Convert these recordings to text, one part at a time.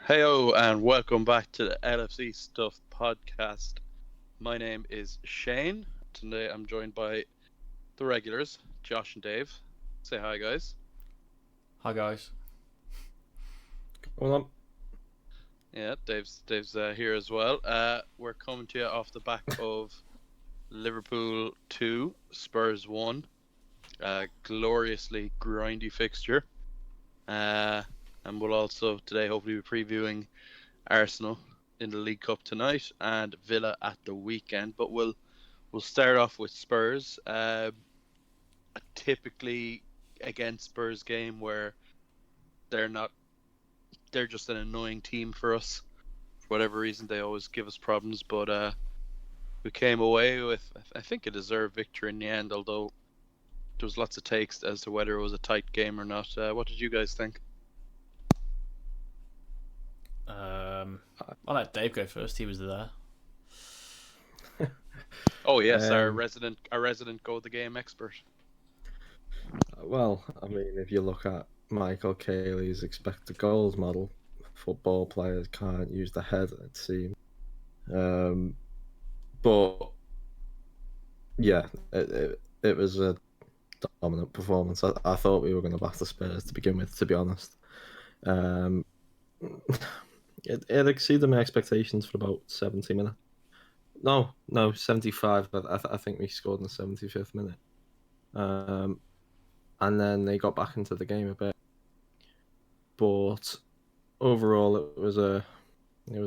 Heyo, and welcome back to the LFC Stuff podcast. My name is Shane. Today I'm joined by the regulars, Josh and Dave. Say hi, guys. Hi guys. Well, Yeah, Dave's here as well. We're coming to you off the back of Liverpool 2, Spurs 1. Gloriously grindy fixture. And we'll also today hopefully be previewing Arsenal in the League Cup tonight and Villa at the weekend. But we'll start off with Spurs. A typically against Spurs game where they're just an annoying team for us. For whatever reason, they always give us problems. But we came away with, I think, a deserved victory in the end. Although there was lots of takes as to whether it was a tight game or not. What did you guys think? I'll let Dave go first. He was there. Oh yes, our resident go the game expert. well, I mean, if you look at Michael Cayley's expected goals model, football players can't use the head, it seems. But yeah, it was a dominant performance. I thought we were going to batter Spurs to begin with, to be honest. It exceeded my expectations for about 70 minutes. No, 75. I think we scored in the 75th minute. And then they got back into the game a bit. But overall, it was a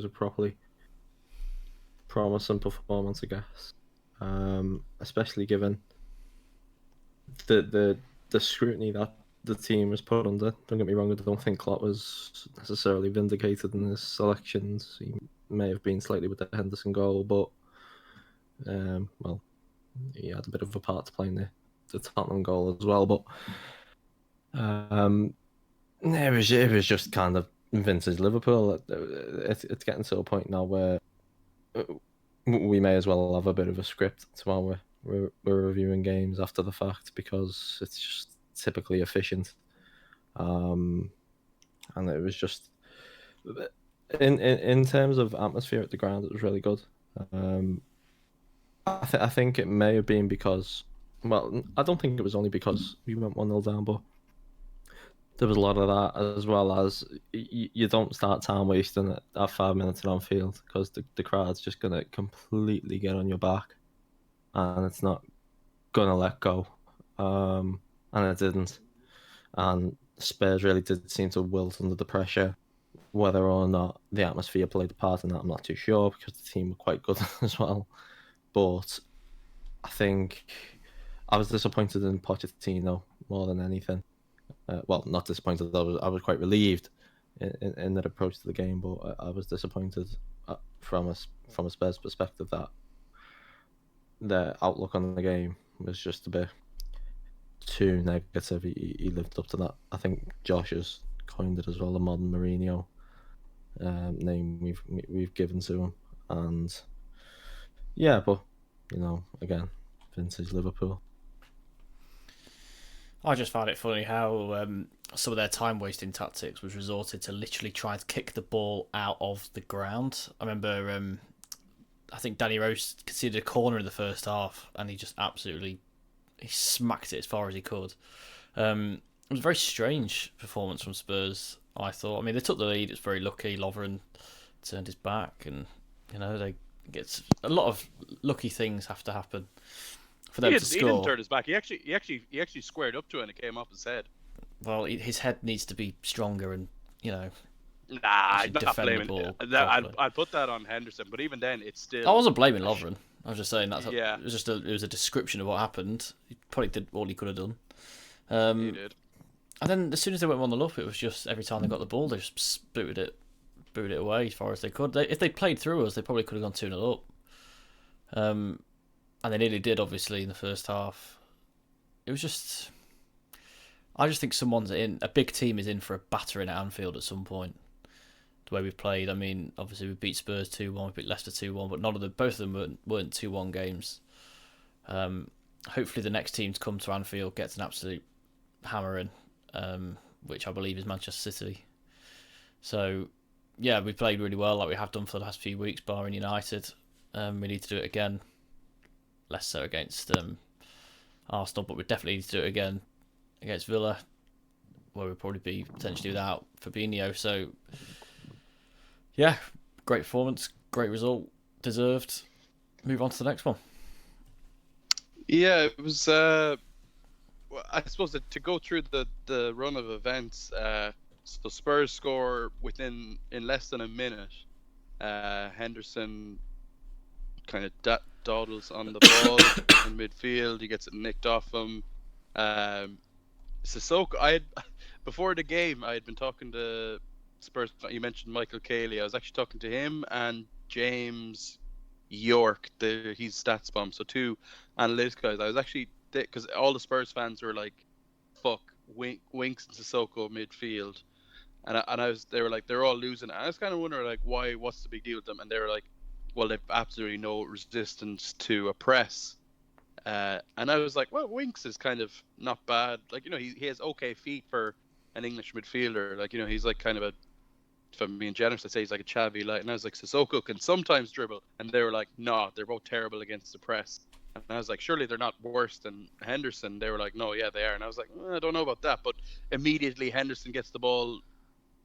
properly promising performance, I guess. Especially given the scrutiny that the team was put under. Don't get me wrong, I don't think Klopp was necessarily vindicated in his selections. He may have been slightly with the Henderson goal, but well, he had a bit of a part to play in the Tottenham goal as well. But it was just kind of vintage Liverpool. It's getting to a point now where we may as well have a bit of a script while we're reviewing games after the fact, because it's just typically efficient. And it was just in terms of atmosphere at the ground, it was really good. I think it may have been because, well, I don't think it was only because we went 1-0 down, but there was a lot of that, as well as you don't start time wasting at 5 minutes at Anfield, because the crowd's just going to completely get on your back and it's not going to let go. And it didn't. And Spurs really did seem to wilt under the pressure. Whether or not the atmosphere played a part in that, I'm not too sure, because the team were quite good as well. But I think I was disappointed in Pochettino more than anything. Well, not disappointed. I was quite relieved in that approach to the game, but I was disappointed from a Spurs perspective that their outlook on the game was just a bit too negative. He lived up to that. I think Josh has coined it as well, the modern Mourinho name we've given to him. And yeah, but again, vintage Liverpool. I just found it funny how some of their time wasting tactics was resorted to literally trying to kick the ball out of the ground. I remember, I think Danny Rose conceded a corner in the first half, and he just absolutely smacked it as far as he could. It was a very strange performance from Spurs, I thought. I mean, they took the lead. It's very lucky. Lovren turned his back, and they get a lot of lucky things have to happen for them to score. He didn't turn his back. He actually squared up to it and it came off his head. Well, his head needs to be stronger, and Nah, I'm not blaming it. I'd put that on Henderson, but even then, it's still. I wasn't blaming Lovren. I was just saying that. Yeah. It was a description of what happened. He probably did all he could have done. He did. And then as soon as they went 1-0 up, it was just every time they got the ball, they just booted it away as far as they could. If they played through us, they probably could have gone 2-0 up. And they nearly did, obviously, in the first half. It was just. I just think a big team is in for a battering at Anfield at some point. The way we've played, I mean, obviously we beat Spurs 2-1, we beat Leicester 2-1, but both of them weren't 2-1 games. Hopefully the next team to come to Anfield gets an absolute hammering, which I believe is Manchester City. So yeah, we played really well, like we have done for the last few weeks, barring United. We need to do it again. Less so against Arsenal, but we definitely need to do it again against Villa, where we'll probably be potentially without Fabinho. So, yeah, great performance, great result, deserved. Move on to the next one. Yeah, it was. Well, I suppose that to go through the run of events, so Spurs score in less than a minute. Henderson kind of dawdles on the ball in midfield. He gets it nicked off him. Sissoko, before the game, I had been talking to Spurs. You mentioned Michael Cayley. I was actually talking to him and James York. He's stats bomb. So two analytics guys. I was actually because all the Spurs fans were like, "Fuck, Winks and Sissoko midfield," and they were like, they're all losing. And I was kind of wondering like, why? What's the big deal with them? And they were like, well, they've absolutely no resistance to a press. And I was like, well, Winks is kind of not bad. Like, he has okay feet for an English midfielder. Like, he's like kind of if I'm being generous, I'd say he's like a Xavi light. And I was like, Sissoko can sometimes dribble. And they were like, no, they're both terrible against the press. And I was like, surely they're not worse than Henderson. They were like, no, yeah, they are. And I was like, I don't know about that. But immediately Henderson gets the ball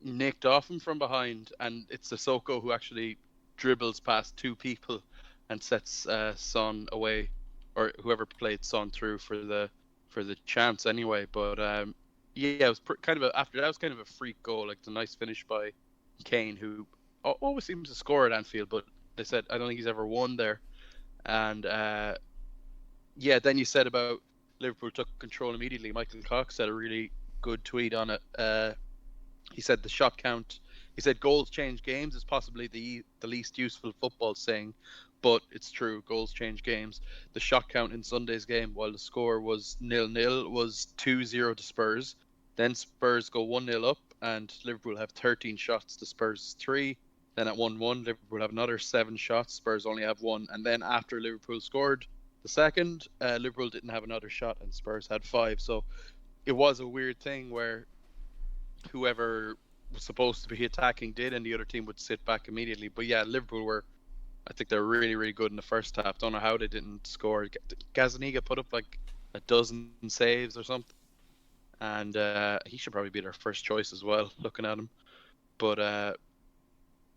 nicked off him from behind. And it's Sissoko who actually dribbles past two people and sets Son away, or whoever played Son through for the chance anyway. But yeah, it was kind of after that was kind of a freak goal, like the nice finish by Kane, who always seems to score at Anfield, but they said I don't think he's ever won there. And yeah, then you said about Liverpool took control immediately. Michael Cox said a really good tweet on it. He said the shot count. He said goals change games is possibly the least useful football saying, but it's true. Goals change games. The shot count in Sunday's game, while the score was 0-0, was 2-0 to Spurs. Then Spurs go 1-0 up, and Liverpool have 13 shots to Spurs 3. Then at 1-1, Liverpool have another 7 shots. Spurs only have 1. And then after Liverpool scored the second, Liverpool didn't have another shot, and Spurs had 5. So it was a weird thing where whoever was supposed to be attacking did, and the other team would sit back immediately. But yeah, Liverpool I think they're really, really good in the first half. Don't know how they didn't score. Gazaniga put up like a dozen saves or something, and he should probably be their first choice as well, looking at him. But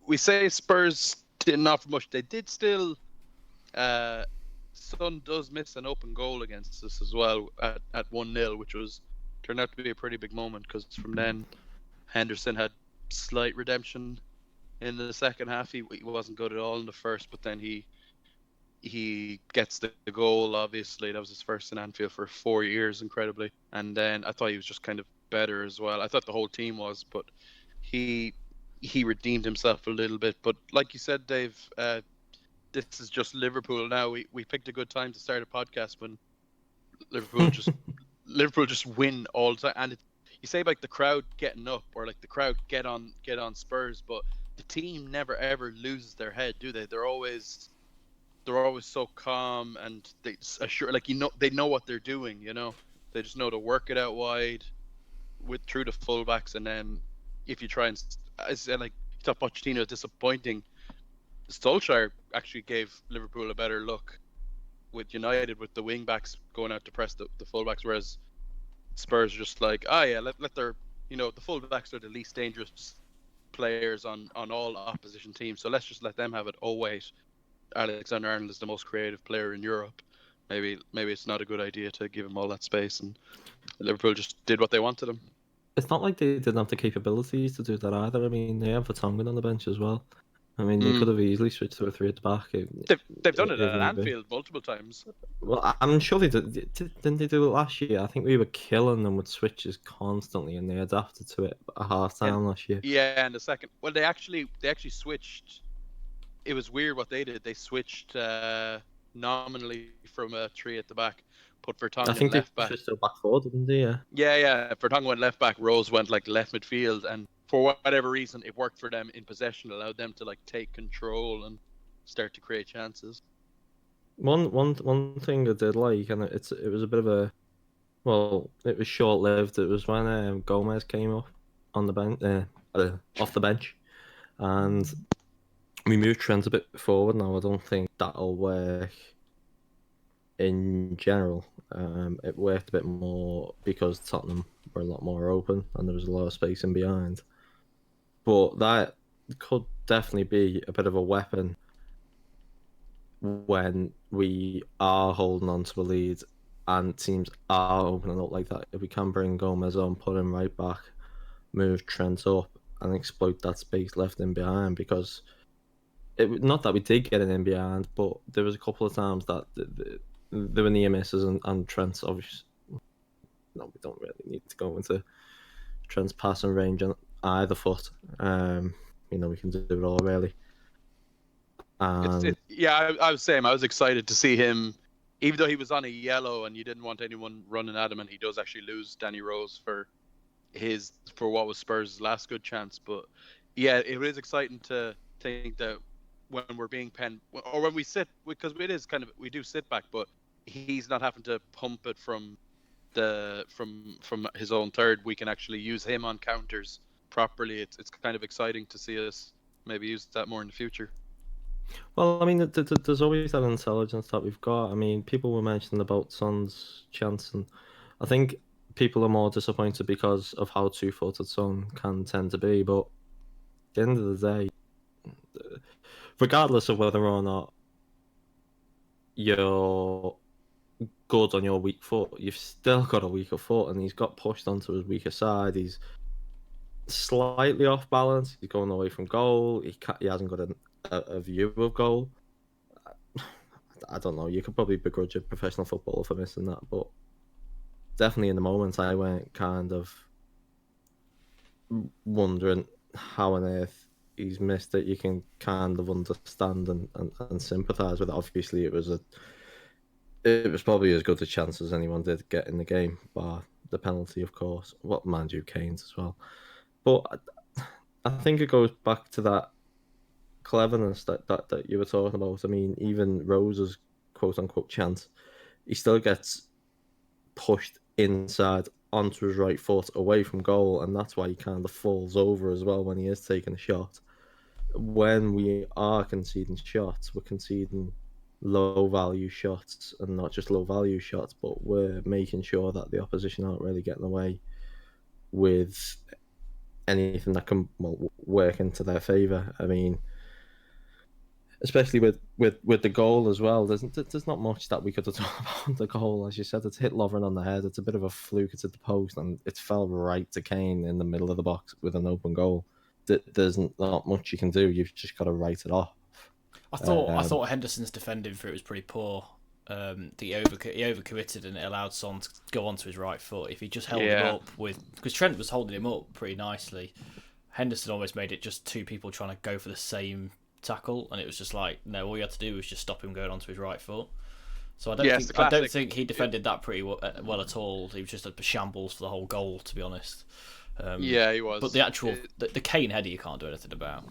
we say Spurs didn't offer much. They did still. Son does miss an open goal against us as well at 1-0, which turned out to be a pretty big moment, because from then Henderson had slight redemption in the second half. He wasn't good at all in the first, but then he gets the goal. Obviously, that was his first in Anfield for 4 years, incredibly. And then I thought he was just kind of better as well. I thought the whole team was, but he redeemed himself a little bit. But like you said, Dave, this is just Liverpool now. We picked a good time to start a podcast when Liverpool just win all the time. And you say like the crowd getting up, or like the crowd get on Spurs, but the team never ever loses their head, do they? They're always so calm, and they assure, like, they know what they're doing. They just know to work it out wide through the fullbacks, and then if you try and, as I said, like, you thought Pochettino was disappointing. Solskjaer actually gave Liverpool a better look with United, with the wing backs going out to press the fullbacks, whereas Spurs are just like, let their, the fullbacks are the least dangerous players on all opposition teams, so let's just let them have it. Oh wait, Alexander-Arnold is the most creative player in Europe. Maybe it's not a good idea to give him all that space, and Liverpool just did what they wanted him. It's not like they didn't have the capabilities to do that either. I mean, they have Vertonghen on the bench as well. I mean, they could have easily switched to a 3 at the back. They've done it at Anfield multiple times. Well, I'm sure they did. Didn't they do it last year? I think we were killing them with switches constantly, and they adapted to it at half time last year. Yeah, and the second, well, they actually switched. It was weird what they did. They switched nominally from a 3 at the back, put Vertonghen left back. I think they switched to back 4, didn't they? Yeah. Yeah. Vertonghen went left back. Rose went like left midfield, and for whatever reason, it worked for them in possession, allowed them to like take control and start to create chances. One thing I did like, and it was a bit of a, well, it was short lived. It was when Gomez came off on the bench, off the bench, and we moved Trent a bit forward now. I don't think that'll work in general. It worked a bit more because Tottenham were a lot more open and there was a lot of space in behind. But that could definitely be a bit of a weapon when we are holding on to a lead and teams are opening up like that. If we can bring Gomez on, put him right back, move Trent up, and exploit that space left in behind, because not that we did get it in behind, but there was a couple of times that there were near misses, and Trent's obviously. No, we don't really need to go into Trent's passing range on either foot. We can do it all really. I was saying I was excited to see him, even though he was on a yellow and you didn't want anyone running at him, and he does actually lose Danny Rose for what was Spurs' last good chance. But yeah, it is exciting to think that when we're being penned, or when we sit, because it is kind of, we do sit back, but he's not having to pump it from his own third. We can actually use him on counters properly. It's kind of exciting to see us maybe use that more in the future. Well, I mean, there's always that intelligence that we've got. I mean, people were mentioning about Son's chance, and I think people are more disappointed because of how two-footed Son can tend to be. But at the end of the day, regardless of whether or not you're good on your weak foot, you've still got a weaker foot, and he's got pushed onto his weaker side. He's slightly off balance. He's going away from goal. He hasn't got a view of goal. I don't know. You could probably begrudge a professional footballer for missing that, but definitely in the moment, I went kind of wondering how on earth he's missed it. You can kind of understand and sympathise with it. Obviously, it was probably as good a chance as anyone did get in the game, bar the penalty, of course. Well, mind you, Kane's as well. But I think it goes back to that cleverness that you were talking about. I mean, even Rose's quote unquote chance, he still gets pushed inside onto his right foot away from goal, and that's why he kind of falls over as well when he is taking a shot. When we are conceding shots, we're conceding low value shots, and not just low value shots, but we're making sure that the opposition aren't really getting away with anything that can work into their favour. I mean, especially with the goal as well. There's not much that we could have done about the goal. As you said, it's hit Lovren on the head. It's a bit of a fluke. It's at the post, and it fell right to Kane in the middle of the box with an open goal. There's not much you can do. You've just got to write it off. I thought Henderson's defending for it was pretty poor. He overcommitted, and it allowed Son to go onto his right foot. If he just held him up because Trent was holding him up pretty nicely, Henderson almost made it just two people trying to go for the same tackle, and it was just like, no, all you had to do was just stop him going onto his right foot. So I don't think he defended that pretty well at all. He was just a shambles for the whole goal, to be honest. He was. But the actual the Kane header you can't do anything about.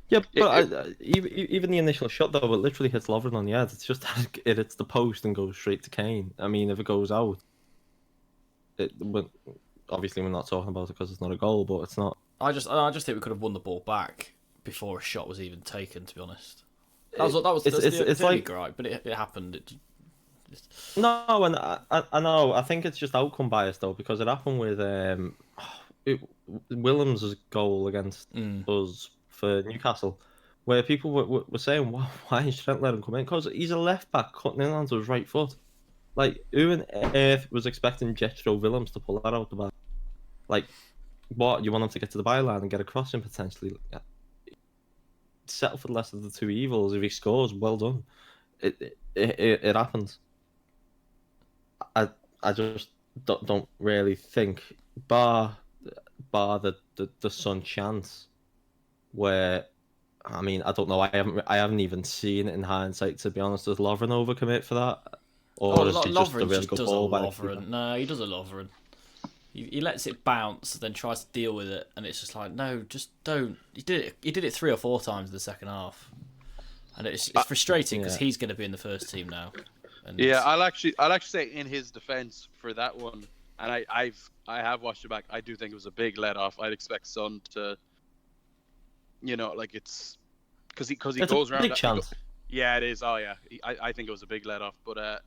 Yeah, but even the initial shot, though, it literally hits Lovren on the head. It's just that it hits the post and goes straight to Kane. I mean, if it goes out, obviously we're not talking about it because it's not a goal, but it's not. I just think we could have won the ball back before a shot was even taken, to be honest. It's like right, but it happened. No, and I know. I think it's just outcome bias, though, because it happened with Williams' goal against us for Newcastle, where people were saying, well, why did Trent let him come in? Because he's a left back cutting in onto his right foot. Like, who on earth was expecting Jetro Willems to pull that out the back? Like, what? You want him to get to the byline and get a crossing potentially? Settle for less of the two evils. If he scores, well done. It happens. I just don't really think, bar the Son chance, where, I mean, I don't know. I haven't even seen it in hindsight, to be honest. Does Lovren overcommit for that, or is he just a really good ball by the keeper? No, he does a Lovren. He lets it bounce, then tries to deal with it, and it's just like, no, just don't. He did it 3 or 4 times in the second half, and it's frustrating because he's going to be in the first team now. And I'll actually say in his defence for that one, and I have watched it back. I do think it was a big let off. I'd expect Son to you know, like it's because he It's goes a around. big chance. Yeah, it is. Oh yeah, I think it was a big let off, but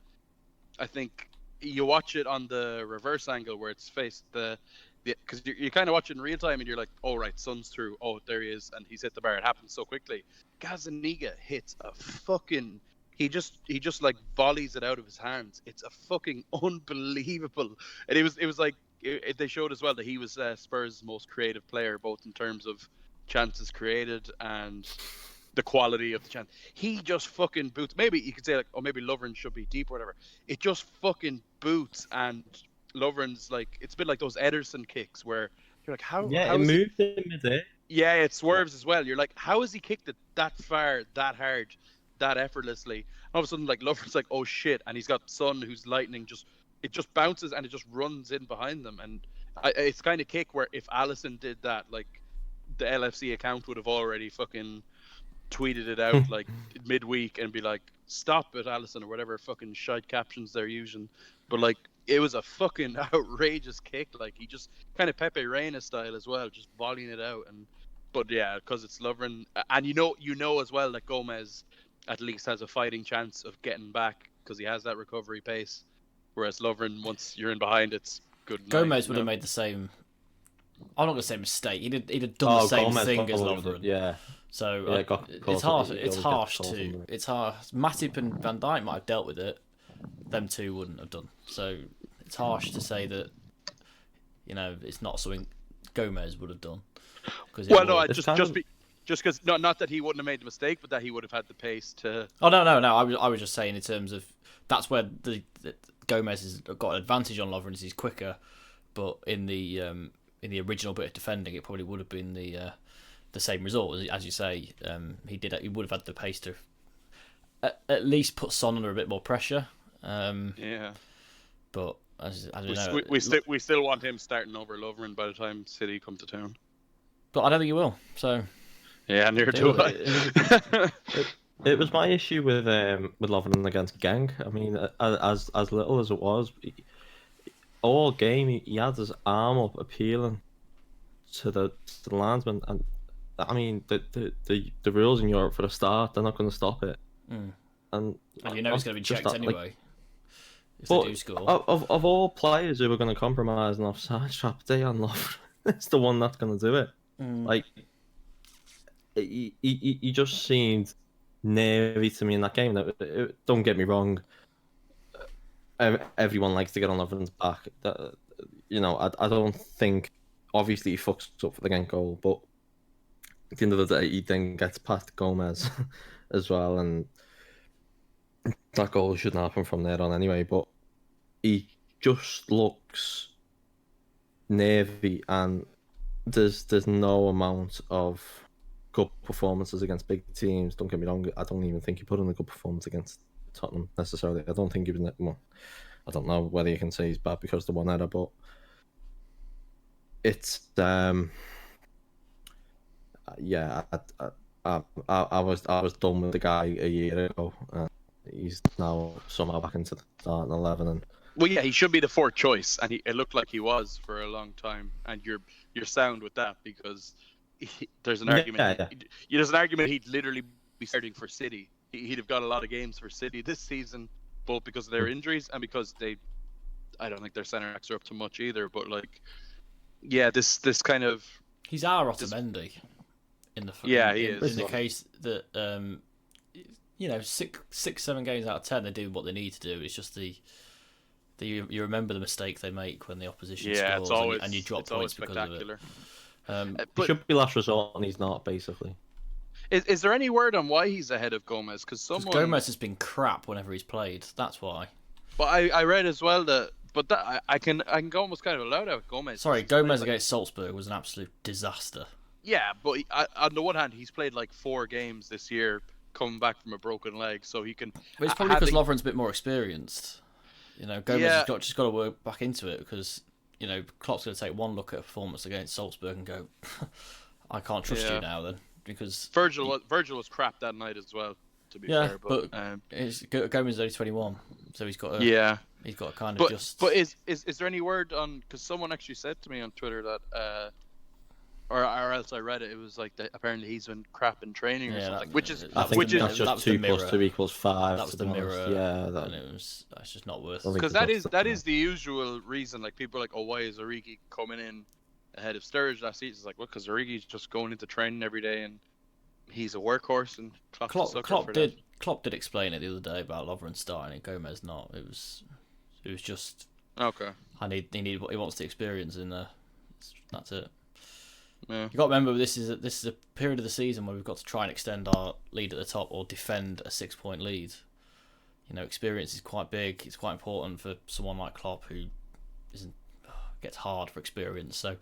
I think you watch it on the reverse angle where it's faced the because you kind of watch it in real time and you're like, oh right, Son's through. Oh, there he is, and he's hit the bar. It happens so quickly. Gazzaniga hits a fucking. He just like volleys it out of his hands. It's a fucking unbelievable. And it was like they showed as well that he was Spurs' most creative player, both in terms of chances created and the quality of the chance. He just fucking boots. Maybe you could say like, oh, maybe Lovren should be deep or whatever. It just fucking boots, and Lovren's like, it's a bit like those Ederson kicks where you're like, Yeah, how it is he? moved in midair. Yeah, it swerves as well. You're like, how has he kicked it that far, that hard, that effortlessly? And all of a sudden, like Lovren's like, oh shit, and he's got Son who's lightning. It just bounces and it just runs in behind them, and it's kind of kick where if Allison did that, like the LFC account would have already fucking tweeted it out like midweek and be like, "Stop it, Allison," or whatever fucking shite captions they're using. But like, it was a fucking outrageous kick. Like he just kind of Pepe Reina style as well, just volleying it out. And but yeah, because it's Lovren, and you know as well that Gomez at least has a fighting chance of getting back because he has that recovery pace. Whereas Lovren, once you're in behind, it's good night. Gomez would have made the same. I'm not gonna say mistake. He'd have done the same Gomez thing as probably Lovren. Yeah. So Yeah, it's harsh. It's harsh too. It's harsh. Matip and Van Dijk might have dealt with it. Them two wouldn't have done. So it's harsh to say that, you know, it's not something Gomez would have done. Well, no, just because not that he wouldn't have made the mistake, but that he would have had the pace to. Oh no. I was just saying in terms of that's where the Gomez has got an advantage on Lovren. He's quicker, but in the original bit of defending, it probably would have been the same result. As you say, he would have had the pace to at least put Son under a bit more pressure. Yeah. But as we know, we still want him starting over Lovren by the time City come to town. But I don't think he will. So yeah, neither do I. It was my issue with Lovren against Genk. I mean, as little as it was, all game he had his arm up appealing to the landsman, and I mean the rules in Europe for a start, they're not going to stop it. And you know it's going to be checked anyway. If but they do score. Of all players who are going to compromise an offside trap, Dejan Lovren is the one that's going to do it. Like he just seemed nervy to me in that game. Don't get me wrong. Everyone likes to get on Lovren's back. You know, I don't think. Obviously, he fucks up for the Genk goal, but at the end of the day, he then gets past Gomez as well, and that goal shouldn't happen from there on anyway. But he just looks nervy, and there's no amount of good performances against big teams. Don't get me wrong. I don't even think he put in a good performance against Tottenham necessarily. I don't think he was. Well, I don't know whether you can say he's bad because of the one error, but it's yeah. I was done with the guy a year ago. He's now somehow back into the starting 11, and well, yeah, he should be the fourth choice, and it looked like he was for a long time. And you're sound with that because there's an argument. Yeah. There's an argument he'd literally be starting for City. He'd have got a lot of games for City this season, both because of their injuries and because I don't think their centre backs are up to much either. But like, yeah, this kind of he's our Otamendi in the he in is the case that you know 6-7 games out of 10 they do what they need to do. It's just you remember the mistake they make when the opposition scores, it's always, and you drop points because of it. He should be last resort, and he's not basically. Is there any word on why he's ahead of Gomez? Because Gomez has been crap whenever he's played. That's why. But I read as well that, I can go almost kind of allowed out Gomez. Sorry, Gomez against Salzburg was an absolute disaster. Yeah, but on the one hand, he's played like 4 games this year, coming back from a broken leg, so he can. But it's probably because Lovren's a bit more experienced. You know, Gomez has just got to work back into it because you know Klopp's going to take one look at a performance against Salzburg and go, "I can't trust you now." Then because Virgil was crap that night as well. To be fair, but Gomez is only 21, so he's got he's got to kind of just. But is there any word on? Because someone actually said to me on Twitter that or else I read it. It was like that apparently he's been crap in training or Yeah, something. that- Which is that I was think the- that's that just was the 2 plus mirror. 2 equals 5. That was to the be honest. mirror, Yeah, and that's just not worth. I think because there's that lots is the usual reason. Like people are like, oh, why is Origi coming in ahead of Sturridge last season? It's like, well, because Origi's just going into training every day and he's a workhorse, and Klopp's a sucker for that. Klopp did explain it the other day about Lovren starting and Gomez not. It was just Okay. he wants the experience in there. That's it. Yeah. You got to remember this is a period of the season where we've got to try and extend our lead at the top or defend a 6-point lead. You know, experience is quite big. It's quite important for someone like Klopp who gets hard for experience. So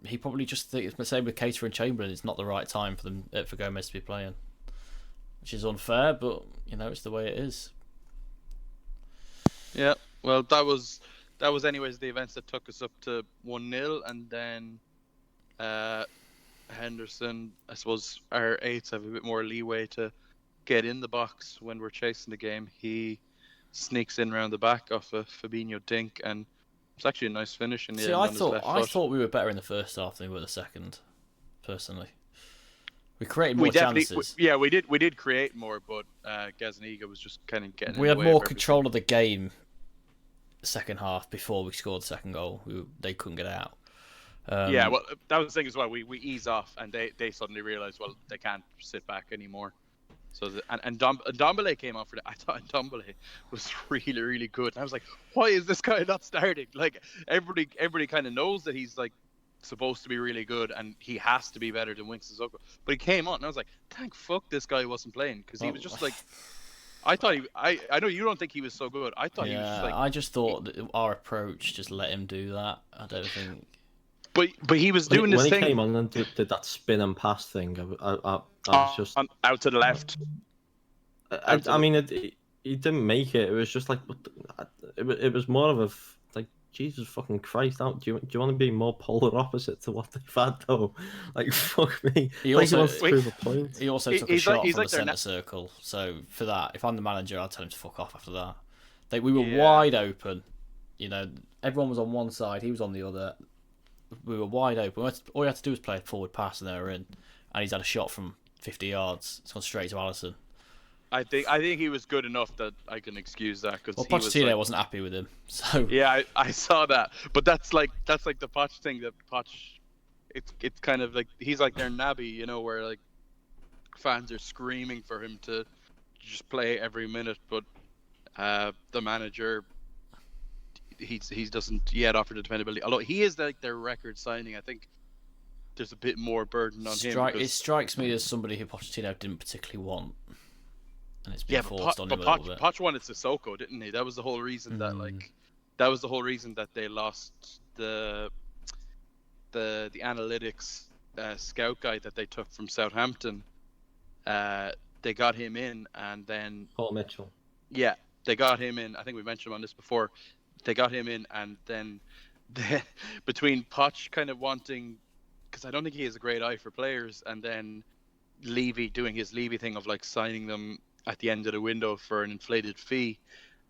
he probably just thinks the same with Cater and Chamberlain. It's not the right time for them for Gomez to be playing, which is unfair, but you know it's the way it is. Yeah. Well, that was anyways the events that took us up to 1-0, and then Henderson, I suppose our eights have a bit more leeway to get in the box when we're chasing the game. He sneaks in around the back off a Fabinho dink, and it's actually a nice finish in the end on his left foot. I thought we were better in the first half than we were the second. Personally, we created more chances. We did create more, but Gazaniga was just kind of getting. We in had the way more of control of the game. Second half before we scored the second goal, they couldn't get out. Yeah, well, that was the thing as well. We ease off, and they suddenly realised, well, they can't sit back anymore. So and Ndombele came on for that. I thought Ndombele was really, really good. And I was like, why is this guy not starting? Like everybody kind of knows that he's like supposed to be really good, and he has to be better than Winks Sissoko. But he came on, and I was like, thank fuck this guy wasn't playing, because he was just like. I thought I know you don't think he was so good. I thought he was just like. I just thought that our approach just let him do that. I don't think. But he was doing this thing. When he came on and did that spin and pass thing, I was just out to the left. I mean, he didn't make it. It was just like it was more of a like Jesus fucking Christ! Do you want to be more polar opposite to what they've had though? Like fuck me. He wants to prove a point. He also took a shot from the centre circle. So for that, if I'm the manager, I'd tell him to fuck off after that. We were wide open. You know, everyone was on one side. He was on the other. We were wide open. All you had to do was play a forward pass, and they were in. And he's had a shot from 50 yards. It's gone straight to Alisson. I think he was good enough that I can excuse that, because Pochettino wasn't happy with him. So yeah, I saw that, but that's like the Poch thing. That Poch, it's kind of like he's like their Naby, you know, where like fans are screaming for him to just play every minute, but the manager, he doesn't yet offer the dependability. Although he is like their record signing, I think there's a bit more burden on him. It strikes me as somebody who Pochettino didn't particularly want. And it's been forced on him a little bit. Poch wanted Sissoko, didn't he? That was the whole reason that they lost the analytics scout guy that they took from Southampton. They got him in, and then Paul Mitchell. Yeah, they got him in. I think we mentioned him on this before. They got him in, and then between Poch kind of wanting, because I don't think he has a great eye for players, and then Levy doing his Levy thing of like signing them at the end of the window for an inflated fee,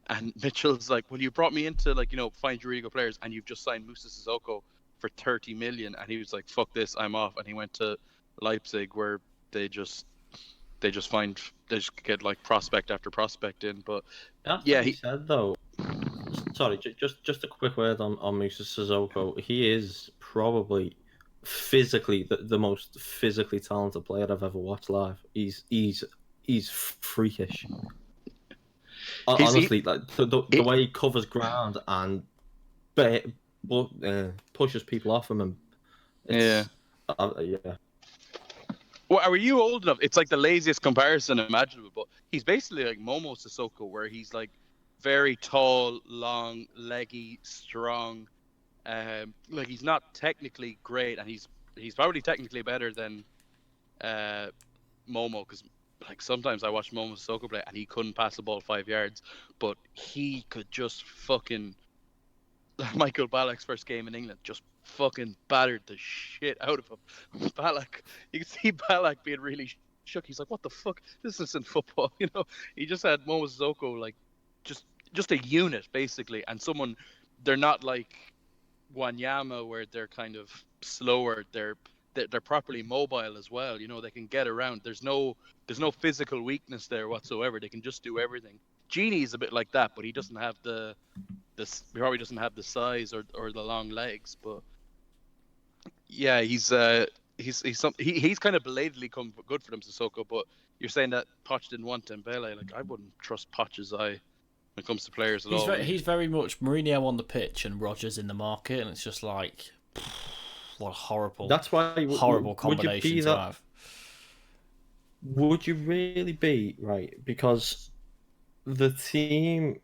and Mitchell's like, well, you brought me in to like, you know, find you really good players, and you've just signed Moussa Sissoko for 30 million, and he was like, fuck this, I'm off, and he went to Leipzig, where they just get like prospect after prospect in. But he said though. Sorry, just a quick word on Moussa Sissoko. He is probably physically the most physically talented player I've ever watched live. He's freakish. Honestly, like the way he covers ground and pushes people off him, and yeah. Well, are you old enough? It's like the laziest comparison imaginable, but he's basically like Momo Sissoko, where he's like very tall, long, leggy, strong. Like he's not technically great, and he's probably technically better than Momo, because like sometimes I watch Momo Sissoko play and he couldn't pass the ball 5 yards, but he could just fucking. Michael Ballack's first game in England just fucking battered the shit out of him. Ballack, you can see Ballack being really shook. He's like, what the fuck? This isn't football, you know? He just had Momo Sissoko like just a unit basically, and someone they're not Wanyama, where they're kind of slower. They're properly mobile as well. You know, they can get around. There's no physical weakness there whatsoever. They can just do everything. Genie's a bit like that, but he doesn't have he probably doesn't have the size or the long legs. But yeah, he's kind of belatedly come good for them, Sissoko. But you're saying that Poch didn't want Dembele. Like, I wouldn't trust Poch's eye when it comes to players at all. He's very much Mourinho on the pitch and Rodgers in the market, and it's just like, what a horrible, That's why horrible combination to have. Would you really be right? Because the team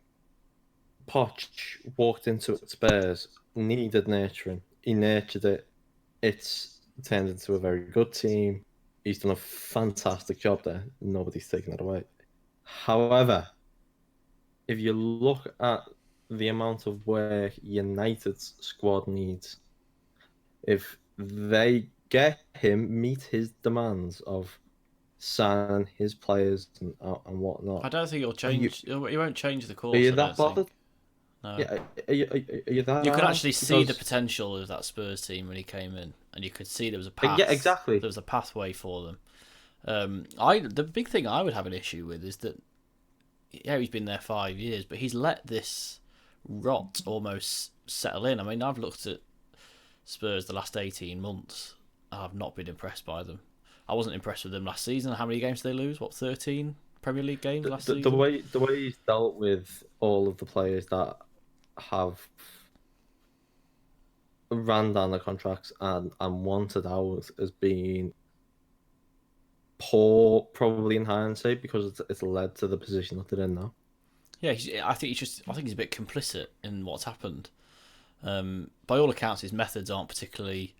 Poch walked into at Spurs needed nurturing. He nurtured it. It's turned into a very good team. He's done a fantastic job there. Nobody's taken that away. However, if you look at the amount of work United's squad needs, if they get him, meet his demands of signing his players and whatnot, I don't think he'll change. He won't change the course. are you that bothered? No. Yeah, are you that? You could hard? actually see the potential of that Spurs team when he came in, and you could see there was a path. Yeah, exactly. There was a pathway for them. The big thing I would have an issue with is that, yeah, he's been there 5 years, but he's let this rot almost settle in. I mean, I've looked at Spurs the last 18 months. I've not been impressed by them. I wasn't impressed with them last season. How many games did they lose? 13 Premier League games last season? The way he's dealt with all of the players that have ran down the contracts and wanted out has been poor, probably in hindsight, because it's led to the position that they're in now. Yeah, I think he's a bit complicit in what's happened. By all accounts, his methods aren't particularly.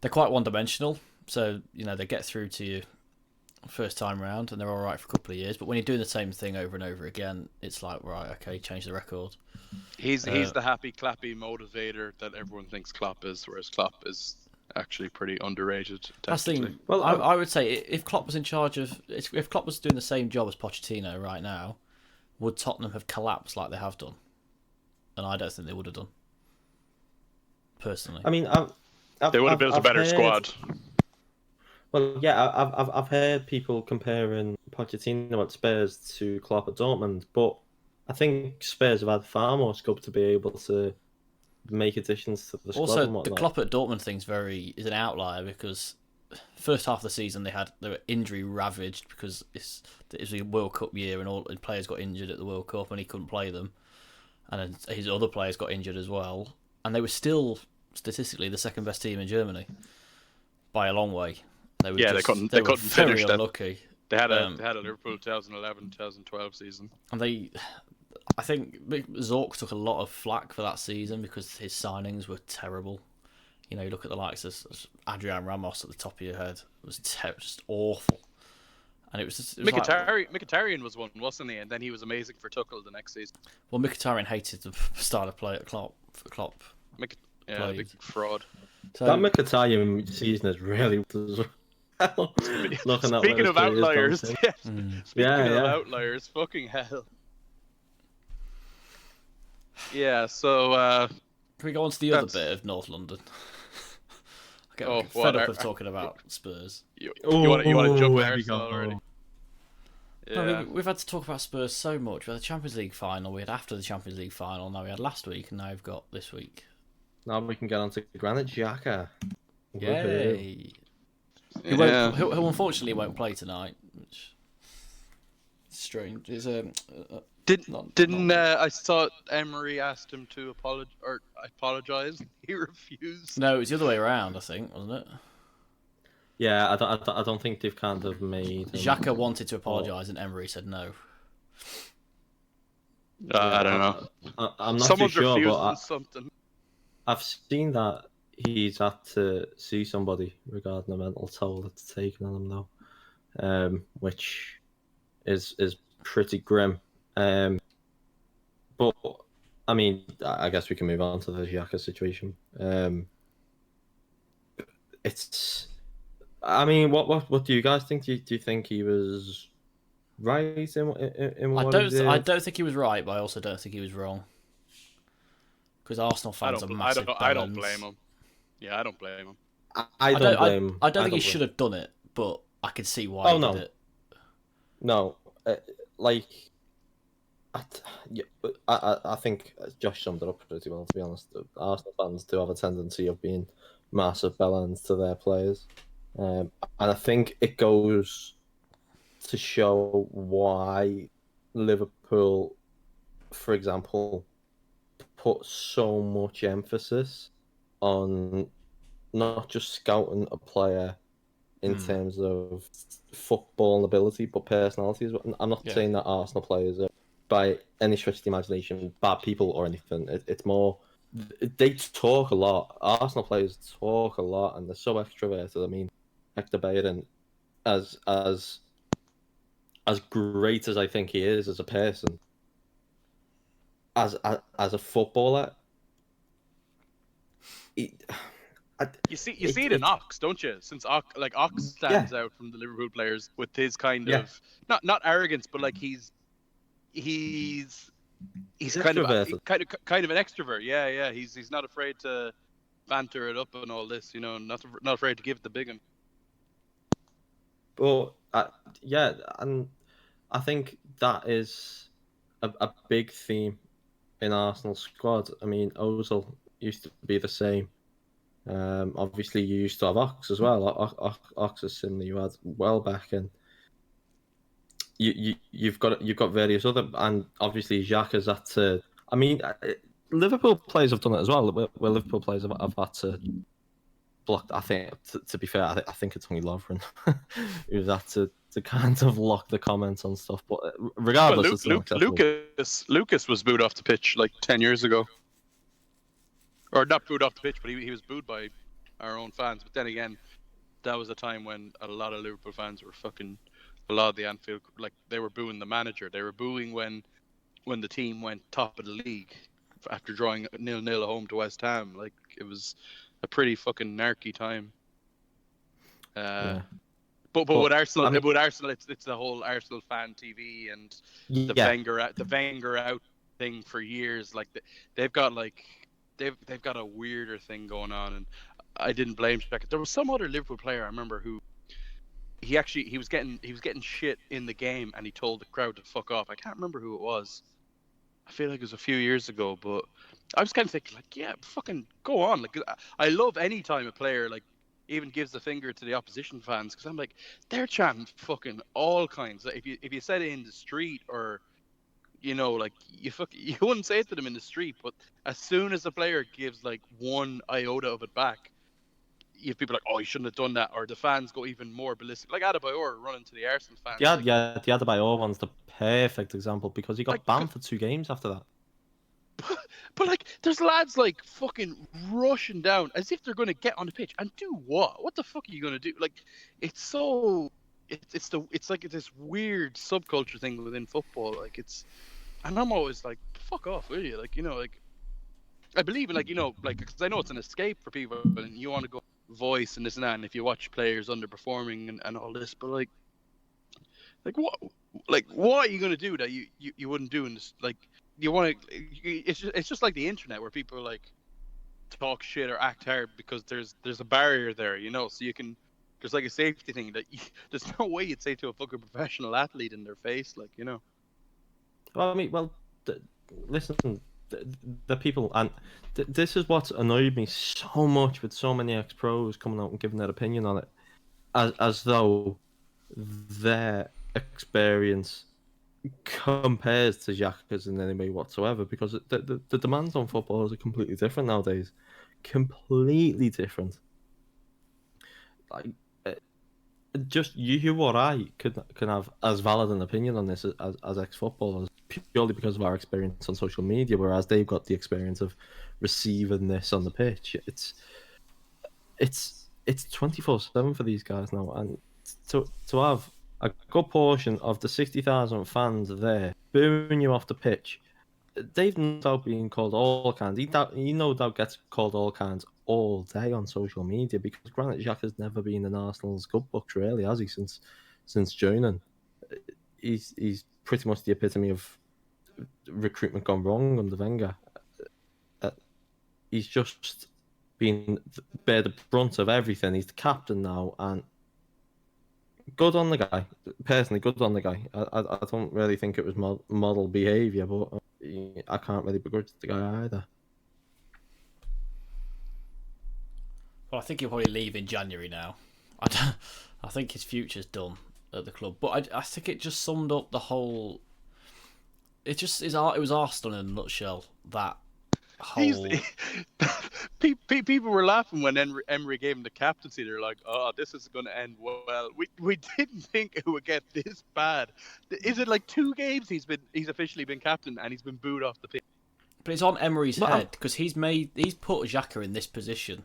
They're quite one-dimensional. So, you know, they get through to you first time round and they're all right for a couple of years. But when you're doing the same thing over and over again, it's like, right, okay, change the record. He's the happy, clappy motivator that everyone thinks Klopp is, whereas Klopp is actually pretty underrated. That's the thing. Well, I would say if Klopp was in charge of... If Klopp was doing the same job as Pochettino right now, would Tottenham have collapsed like they have done? And I don't think they would have done. Personally. I mean, they would have built a better squad. Well, yeah, I've heard people comparing Pochettino at Spurs to Klopp at Dortmund, but I think Spurs have had far more scope to be able to make additions to the squad. Also, and whatnot. The Klopp at Dortmund thing's is an outlier because first half of the season they were injury ravaged because it was a World Cup year and all the players got injured at the World Cup and he couldn't play them, and then his other players got injured as well, and they were still statistically the second best team in Germany by a long way. They couldn't finish that. Unlucky. They had a Liverpool 2011-2012 season. And I think Zorc took a lot of flack for that season because his signings were terrible. You know, you look at the likes of Adrian Ramos at the top of your head. It was just awful. And it was Mkhitaryan was one, wasn't he? And then he was amazing for Tuchel the next season. Well, Mkhitaryan hated the style of play at Klopp. Big fraud. So, that Mkhitaryan season is really... Speaking of outliers, outliers, fucking hell. Yeah, so can we go on to the other bit of North London? I'm fed up of talking about Spurs. You want to jump there already? Yeah. No, we've had to talk about Spurs so much. We had the Champions League final, we had after the Champions League final, now we had last week, and now we've got this week. Now we can get on to Granit Xhaka. Yay! Who unfortunately won't play tonight, which is strange. I saw Emery asked him to apologise. He refused. No, it was the other way around, I think, wasn't it? Yeah, I don't think they've kind of made. Xhaka wanted to apologise, and Emery said no. I don't know. I'm not too sure, but something. I've seen that he's had to see somebody regarding a mental toll that's taken on him now, which is pretty grim. But I mean, I guess we can move on to the Xhaka situation. I mean, what do you guys think? Do you think he was right in what he did? I don't think he was right, but I also don't think he was wrong. because Arsenal fans are massive I don't blame bellends. him. Yeah, I don't blame him. I don't blame. I don't think he blame. should have done it, but I can see why Oh he no, did it. no, like I, yeah, I think Josh summed it up pretty well. To be honest, Arsenal fans do have a tendency of being massive bellends to their players, and I think it goes to show why Liverpool, for example, put so much emphasis on not just scouting a player in terms of football ability, but personality as well. I'm not Yeah. saying that Arsenal players are, by any stretch of the imagination, bad people or anything. It's more they talk a lot. Arsenal players talk a lot, and they're so extroverted. I mean, Hector Bellerin, as great as I think he is as a person, as a footballer, he, You see it in Ox, don't you? Since Ox yeah, stands out from the Liverpool players with his kind yeah, of not arrogance, but like he's he's kind of extroverted. kind of an extrovert. Yeah. He's not afraid to banter it up and all this. Not afraid to give it the big one. But yeah, and I think that is a big theme in Arsenal's squad. I mean, Ozil used to be the same. Obviously, you used to have Ox as well. Ox is similar. You had Welbeck, and you've got various other, and obviously Jacques has had to. I mean, Liverpool players have done it as well. Where Liverpool players have had to block. I think, to be fair, I think it's only Lovren who's had to kind of lock the comments on stuff. But regardless, Well, it's not acceptable. Lucas was booed off the pitch like 10 years ago, or not booed off the pitch, but he was booed by our own fans. But then again, that was a time when a lot of Liverpool fans were fucking a lot of the Anfield, like they were booing the manager. They were booing when the team went top of the league after drawing 0-0 home to West Ham. Like it was a pretty fucking narky time. Yeah. But But, with Arsenal, I mean, it's the whole Arsenal fan TV and the yeah, Wenger out thing for years. Like they've got like they've got a weirder thing going on, and I didn't blame Shaq. There was some other Liverpool player I remember who he was getting shit in the game, and he told the crowd to fuck off. I can't remember who it was. I feel like it was a few years ago, but I was kind of thinking like, yeah, fucking go on. Like I love any time a player like even gives the finger to the opposition fans, because I'm like, they're chanting fucking all kinds. Like, if you said it in the street, or like you wouldn't say it to them in the street, but as soon as the player gives like one iota of it back, you have people like, oh, you shouldn't have done that, or the fans go even more ballistic. Like Adebayor running to the Arsenal fans, like, the Adebayor one's the perfect example because he got like banned for 2 games after that. but like, there's lads like fucking rushing down as if they're going to get on the pitch and do what? What the fuck are you going to do? Like, it's so it's like this weird subculture thing within football. Like and I'm always like, fuck off, will you? Like, like I believe in like because I know it's an escape for people and you want to go voice and this and that. And if you watch players underperforming and all this, but like what are you going to do that you wouldn't do in this? Like, you want to, it's just like the internet where people like talk shit or act hard because there's a barrier there, so you can, there's like a safety thing that there's no way you'd say to a fucking professional athlete in their face, like. Well, I mean, listen, the people, and this is what annoyed me so much with so many ex-pros coming out and giving their opinion on it, as though their experience compares to Xhaka's in any way whatsoever, because the demands on footballers are completely different nowadays. Completely different. Like, just you or I can have as valid an opinion on this as ex-footballers purely because of our experience on social media, whereas they've got the experience of receiving this on the pitch. It's 24/7 for these guys now, and to have a good portion of the 60,000 fans there booing you off the pitch, they've no doubt being called all kinds. He no doubt gets called all kinds all day on social media, because Granit Xhaka has never been in Arsenal's good books, really, has he? Since joining, he's pretty much the epitome of recruitment gone wrong under Wenger. he's just been bear the brunt of everything. He's the captain now, and good on the guy. Personally, good on the guy. I don't really think it was model behaviour, but I can't really begrudge the guy either. Well, I think he'll probably leave in January now. I think his future's done at the club. But I think it just summed up the whole. It was Arsenal in a nutshell. That whole. People were laughing when Emery gave him the captaincy. They're like, "Oh, this is going to end well." We didn't think it would get this bad. Is it like 2 games he's officially been captain and he's been booed off the pitch? But it's on Emery's head because he's put Xhaka in this position.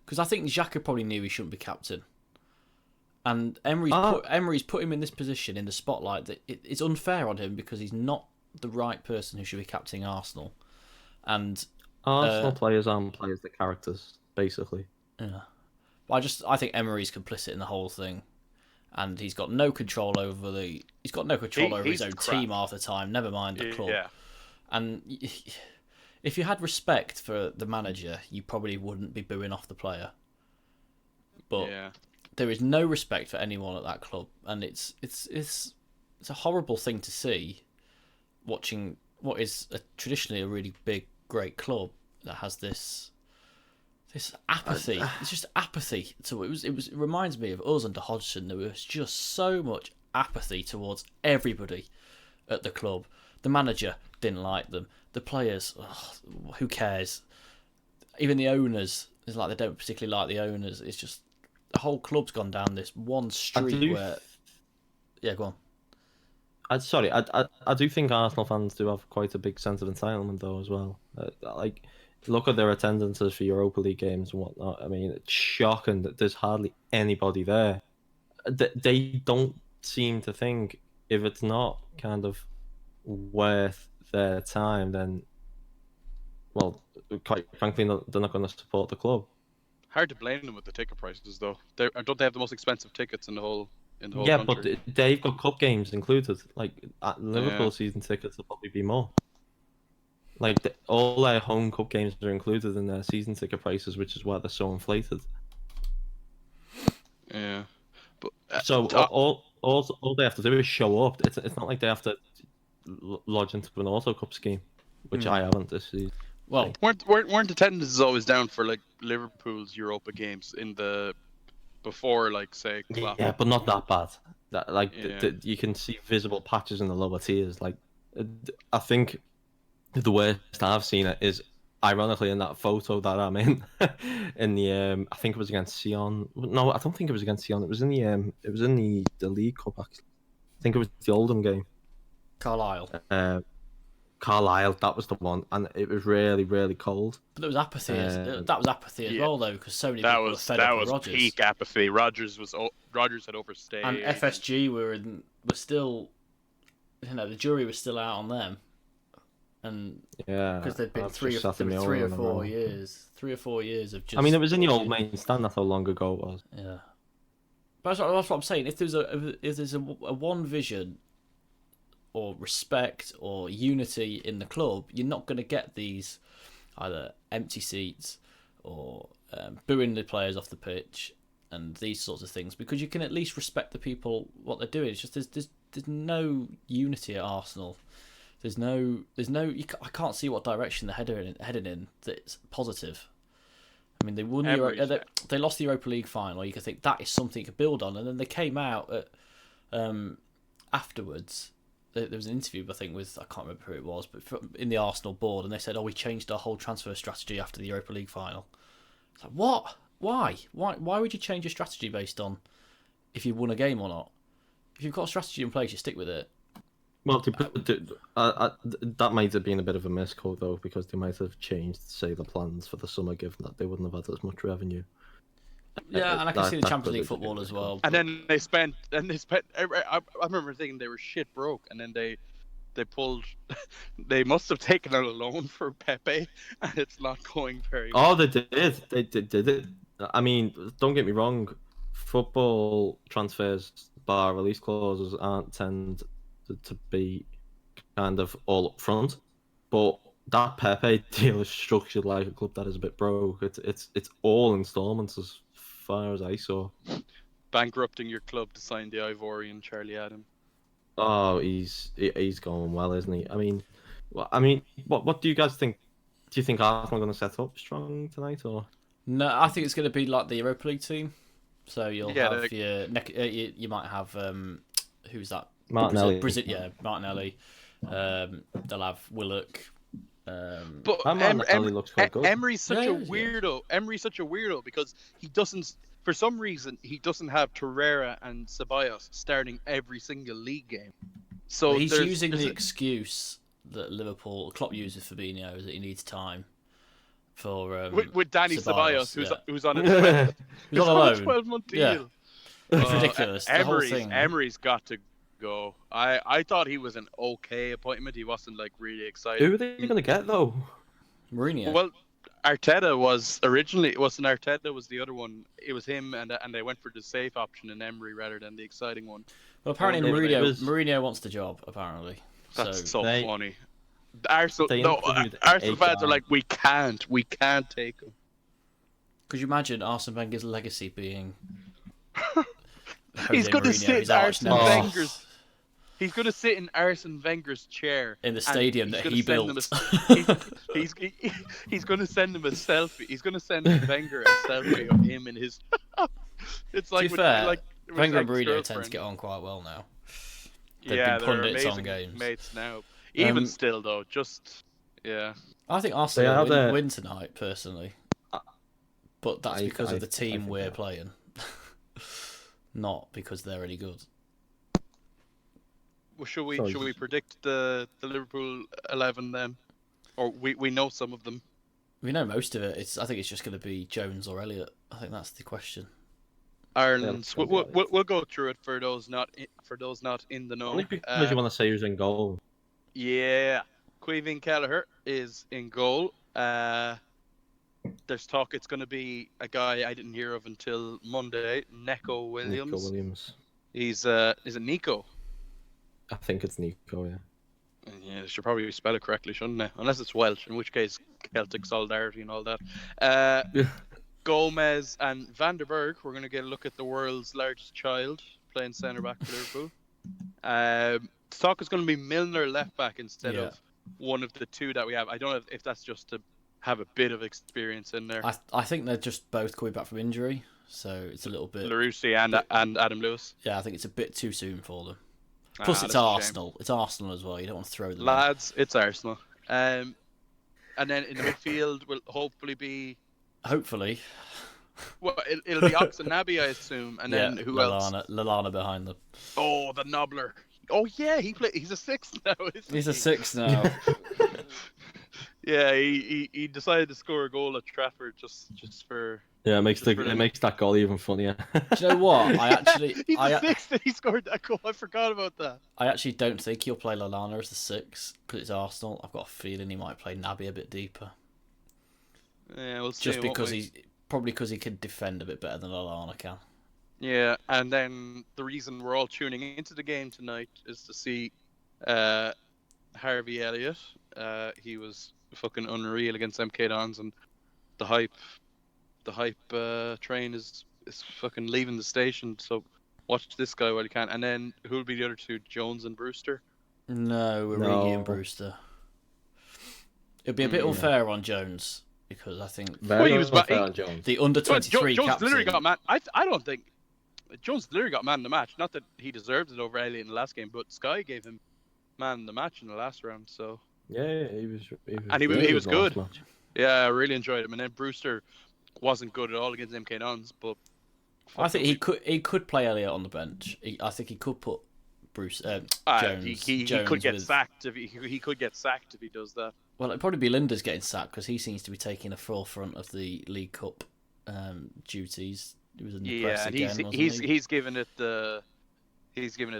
Because I think Xhaka probably knew he shouldn't be captain, and Emery's put him in this position in the spotlight. That it's unfair on him because he's not the right person who should be captaining Arsenal. And Arsenal players aren't players, they're characters, basically. Yeah, I think Emery's complicit in the whole thing, and he's got no control over his own team half the time. Never mind the club. Yeah. And if you had respect for the manager, you probably wouldn't be booing off the player. But there is no respect for anyone at that club, and it's a horrible thing to see. Watching what is traditionally a really big, great club that has this apathy. It's just apathy. So it reminds me of us under Hodgson. There was just so much apathy towards everybody at the club. The manager didn't like them. The players, who cares? Even the owners, it's like they don't particularly like the owners. It's just the whole club's gone down this one street where. Yeah, go on. I do think Arsenal fans do have quite a big sense of entitlement though as well. Like, look at their attendances for Europa League games and whatnot. I mean, it's shocking that there's hardly anybody there. They don't seem to think if it's not kind of worth their time, then, well, quite frankly, they're not going to support the club. Hard to blame them with the ticket prices, though. Don't they have the most expensive tickets in the whole yeah, country? But they've got cup games included. Like, Liverpool season tickets will probably be more. Like, all their home cup games are included in their season ticket prices, which is why they're so inflated. Yeah, but so all they have to do is show up. It's not like they have to lodge into an auto cup scheme, which I haven't this season. Well, weren't attendances always down for like Liverpool's Europa games before, like, say, Klopp? Yeah, but not that bad. You can see visible patches in the lower tiers. Like, I think the worst I've seen it is ironically in that photo that I'm in the I think it was against Sion. No, I don't think it was against Sion. It was in the League Cup actually. I think it was the Oldham game. Carlisle. Carlisle, that was the one, and it was really, really cold. But there was apathy. That was apathy as well, though, because so many people were fed up with Rodgers. That was peak apathy. Rodgers had overstayed, and FSG were still, the jury was still out on them, and because they'd been 3 or 4 years of just. I mean, it was in the old main stand. That's how long ago it was. Yeah, but that's what I'm saying. If there's a one vision, or respect or unity in the club, you're not going to get these either empty seats or booing the players off the pitch and these sorts of things, because you can at least respect the people, what they're doing. It's just there's no unity at Arsenal. There's no I can't see what direction they're heading in that's positive. I mean, they won they lost the Europa League final. You could think that is something you could build on, and then they came out at afterwards. There was an interview, I think, with, I can't remember who it was, but in the Arsenal board, and they said, we changed our whole transfer strategy after the Europa League final. It's like, what? Why? Why would you change your strategy based on if you won a game or not? If you've got a strategy in place, you stick with it. Well, that might have been a bit of a misquote, though, because they might have changed, say, the plans for the summer, given that they wouldn't have had as much revenue. Yeah, and I can see the Champions League football as well. And then they spent. I remember thinking they were shit broke, and then they pulled. They must have taken out a loan for Pepe, and it's not going very well. Oh, they did. They did it. I mean, don't get me wrong. Football transfers, bar release clauses, aren't tend to be kind of all up front, but that Pepe deal is structured like a club that is a bit broke. It's all installments as far as I saw. Bankrupting your club to sign the Ivorian Charlie Adam. Oh, he's going well, isn't he? What do you guys think? Do you think Arsenal are going to set up strong tonight, or? No, I think it's going to be like the Europa League team. So you'll Yeah, have you might have who's that? Martinelli. Yeah, Martinelli. They'll have Willock. But Martinelli looks quite good. Emery's such a Yeah. weirdo. Emery's such a weirdo because he doesn't, for some reason, he doesn't have Torreira and Ceballos starting every single league game. So He's using the excuse that Klopp uses for Fabinho is that he needs time for with Danny Ceballos, who's on a He's on a loan. 12-month deal. Yeah. It's ridiculous. The whole thing. Emery's got to go. I thought he was an okay appointment. He wasn't like really excited. Who are they going to get though? Mourinho. Well, Arteta was originally, it wasn't Arteta was the other one. It was him, and they went for the safe option in Emery rather than the exciting one. Well, apparently It Mourinho wants the job. Apparently, That's so They- funny. Arsenal interviewed fans HR. are like, we can't take him. could you imagine Arsene Wenger's legacy being? He's going to Mourinho, sit his in arch Arsene nemesis. Wenger's. He's going to sit in Arsene Wenger's chair In the and stadium he's that gonna he send built. him he's going to send him a selfie. He's going to send Wenger a selfie of him and his. It's like To be fair, with Wenger and his Mourinho tend girlfriend. to get on quite well now. They've Yeah, been they're pundits on amazing games. mates now. Even Um, still, though, just yeah. I think They Arsenal are will the- win tonight, personally. But that's because of the team think we're they are. playing. Not because they're any good. Well, should we Sorry. predict the Liverpool 11 then, or we know some of them? We know most of it. I think it's just going to be Jones or Elliott. I think that's the question. Ireland's. Yeah, We'll go through it for those not in the know. Only because you want to say who's in goal. Yeah, Queeveen Kelleher is in goal. There's talk it's going to be a guy I didn't hear of until Monday, Neco Williams. Nico Williams. He's is it Nico? I think it's Nico, yeah. Yeah, they should probably spell it correctly, shouldn't they? Unless it's Welsh, in which case Celtic solidarity and all that. Gomez and Van der Berg, we're going to get a look at the world's largest child playing centre back for Liverpool. Talk is going to be Milner left back instead of one of the two that we have. I don't know if that's just to have a bit of experience in there. I think they're just both coming back from injury, so it's a little bit. Larousse and Adam Lewis. Yeah, I think it's a bit too soon for them. Plus, it's that's a shame. Arsenal. It's Arsenal as well. You don't want to throw them in. Lads, it's Arsenal. And then in the midfield will hopefully be. Hopefully. Well, it'll be Ox and Naby, I assume, and then who else? Lallana behind them. Oh, the Nobbler. Oh yeah, he's a six now, isn't He's he? a 6 now. Yeah, he decided to score a goal at Trafford just for. Yeah, it makes Just for them. that goal even funnier. Do you know what? He's the sixth that he scored that goal. I forgot about that. I actually don't think he'll play Lallana as the 6 because it's Arsenal. I've got a feeling he might play Naby a bit deeper. Yeah, we'll see. Just won't because we? because he can defend a bit better than Lallana can. Yeah, and then the reason we're all tuning into the game tonight is to see Harvey Elliott. He was fucking unreal against MK Dons, and the hype train is fucking leaving the station. So watch this guy while you can. And then who'll be the other two? Jones and Brewster. No, Origi and Brewster. It'd be a bit unfair on Jones because I think He was unfair ba- on Jones. the under 23 Jones captain. literally got man. I don't think Jones literally got man of the match. Not that he deserved it over Elliott in the last game, but Sky gave him man of the match in the last round. So Yeah, he was. And he really was in the last good. match. yeah, I really enjoyed him. And then Brewster wasn't good at all against MK Dons, but I think he could play Elliott on the bench. I think he could put Jones. he Jones could get with- sacked if he could get sacked if he does that. Well, it'd probably be Linda's getting sacked because he seems to be taking the forefront of the League Cup duties. He was in the press Yeah, and again, wasn't he? he's given it the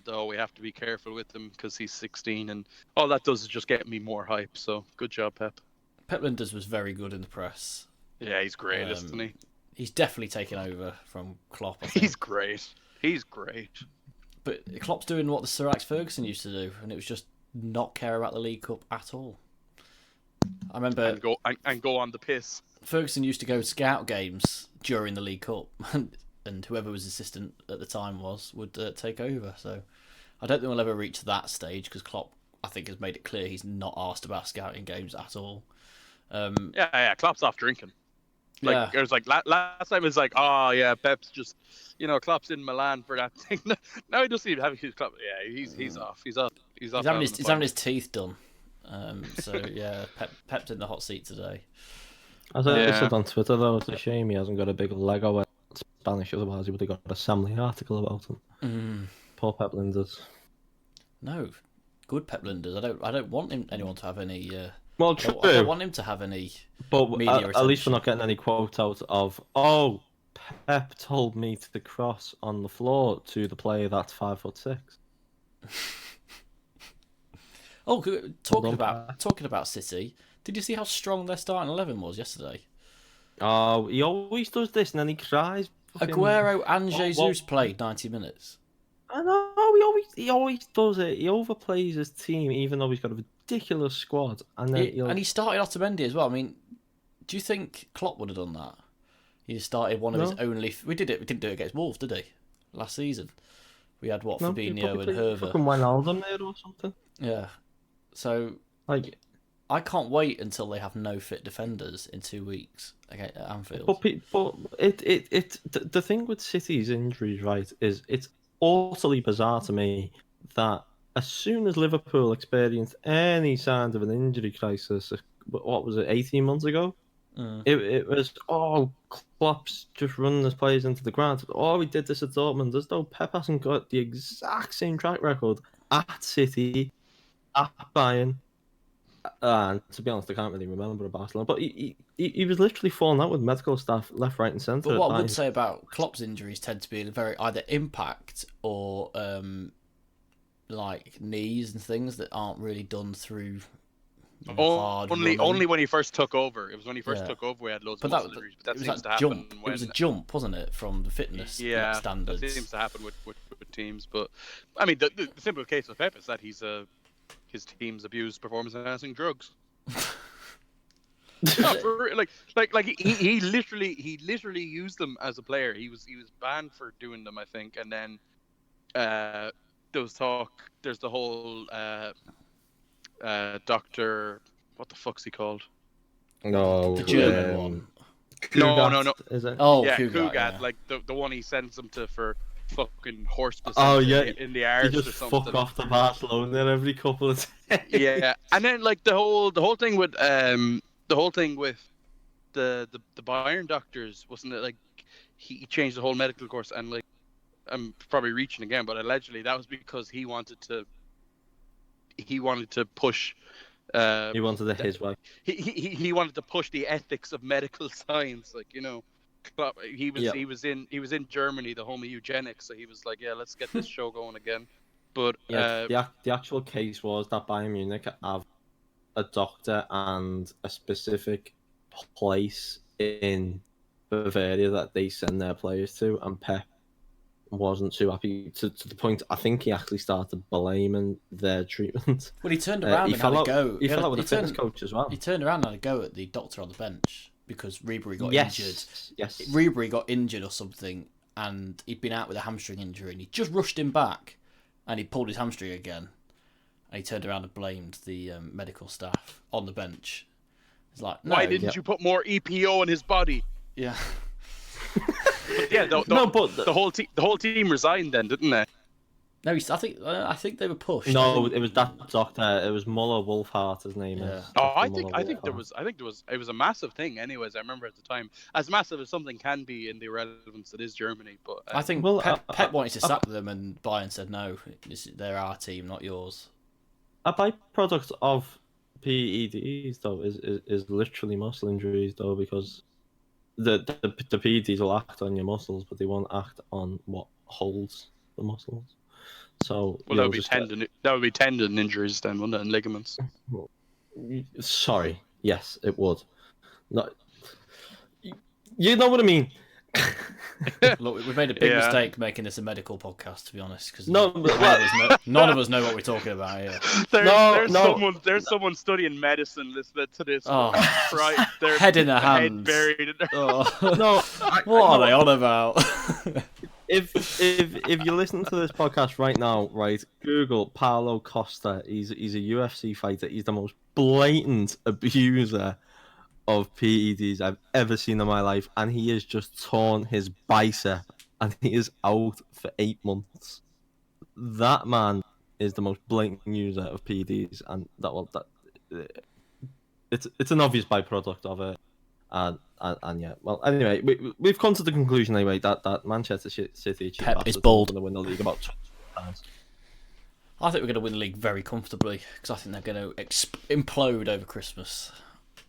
oh, we have to be careful with him because he's 16, and all that does is just get me more hype. So good job, Pep. Pep Linders was very good in the press. Yeah, he's great, isn't he? He's definitely taken over from Klopp. I think. He's great. He's great. But Klopp's doing what the Sir Alex Ferguson used to do, and it was just not care about the League Cup at all. I remember and go on the piss. Ferguson used to go scout games during the League Cup, and whoever was assistant at the time would take over. So I don't think we'll ever reach that stage because Klopp, I think, has made it clear he's not asked about scouting games at all. Yeah, Klopp's off drinking. Like, yeah, it was like last time it was like, oh yeah, Pep's just, Klopp's in Milan for that thing. Now he doesn't even have his Klopp. Yeah, he's off. He's off. he's having his teeth done. So yeah, Pep's in the hot seat today. As I said on Twitter, though, it's a shame he hasn't got a big Lego in Spanish, otherwise he would have got a Samley article about him. Poor Pep Linders. No, good Pep Linders. I don't want anyone to have any. Well, true. I don't want him to have any. But media at least we're not getting any quote out of, oh, Pep told me to cross on the floor to the player that's 5'6". Oh, talking about City. Did you see how strong their starting 11 was yesterday? Oh, he always does this and then he cries. Aguero and Jesus played 90 minutes. I know, he always does it. He overplays his team even though he's got a ridiculous squad. And then he started Otamendi as well. I mean, do you think Klopp would have done that? He started one of his only... We didn't do it against Wolves, did he? Last season. We had, Fabinho and Hervé. Fucking Wijnaldum there or something. Yeah. So... Like... I can't wait until they have no fit defenders in 2 weeks at Anfield. But the thing with City's injuries, right, is it's utterly bizarre to me that as soon as Liverpool experienced any signs of an injury crisis, what was it, 18 months ago? It was, Klopp's just running his players into the ground. Oh, we did this at Dortmund, as though Pep hasn't got the exact same track record at City, at Bayern. And to be honest, I can't really remember Barcelona, but he was literally falling out with medical staff left, right, and centre. But what I would say about Klopp's injuries tend to be very either impact or like knees and things that aren't really done through hard running. Only when he first took over. It was when he first took over we had loads of muscle injuries. But that seems to happen It was a jump, wasn't it, from the fitness standards? That seems to happen with teams. But I mean, the simple case with Pep is that his teams abuse performance-enhancing drugs. He literally used them as a player. He was banned for doing them, I think, and then there was talk. There's the whole Doctor. What the fuck's he called? No, the German one. Kugat, no. Is it? Oh, yeah, Kugat, yeah. Like the one he sends them to for fucking horse in the arse just or something. Fuck off to Barcelona every couple of days. Yeah, and then like the whole thing with the Bayern doctors, wasn't it like he changed the whole medical course, and like I'm probably reaching again, but allegedly that was because he wanted to push He wanted it his way. he wanted to push the ethics of medical science, like, he was in Germany, the home of eugenics, so he was like, yeah, let's get this show going again. But the actual case was that Bayern Munich have a doctor and a specific place in Bavaria that they send their players to, and Pep wasn't too happy to the point I think he actually started blaming their treatment. Well, he turned around and had a go. He fell out with the fitness coach as well. He turned around and had a go at the doctor on the bench because Ribery got injured. Yes. Ribery got injured or something, and he'd been out with a hamstring injury, and he just rushed him back, and he pulled his hamstring again, and he turned around and blamed the medical staff on the bench. It's like, no, why didn't you put more EPO in his body? Yeah. But yeah, the whole team resigned then, didn't they? No, I think they were pushed. No, it was that doctor. It was Muller Wolfhard, his name is. Oh, I think there was it was a massive thing. Anyways, I remember at the time, as massive as something can be in the irrelevance that is Germany. But I think Pep wanted to sack them, and Bayern said no. They're our team, not yours. A byproduct of PEDs though is literally muscle injuries though, because the PEDs will act on your muscles, but they won't act on what holds the muscles. So that would be tendon injuries then, wouldn't it, and ligaments? Sorry, yes, it would. No, you know what I mean. Look, we've made a big Yeah. mistake making this a medical podcast, to be honest, because No, but none of us know what we're talking about here. There's someone studying medicine listening to this. Oh. Right, their Head in their head hands. buried in their... Oh. no. What are they on about? If you listen to this podcast right now, right, Google Paulo Costa. He's a UFC fighter. He's the most blatant abuser of PEDs I've ever seen in my life, and he has just torn his bicep, and he is out for 8 months. That man is the most blatant user of PEDs, and it's an obvious byproduct of it. And yeah, well, anyway, we've come to the conclusion anyway that Manchester City Pep is bold. going to win the league about 20 times. I think we're going to win the league very comfortably because I think they're going to implode over Christmas.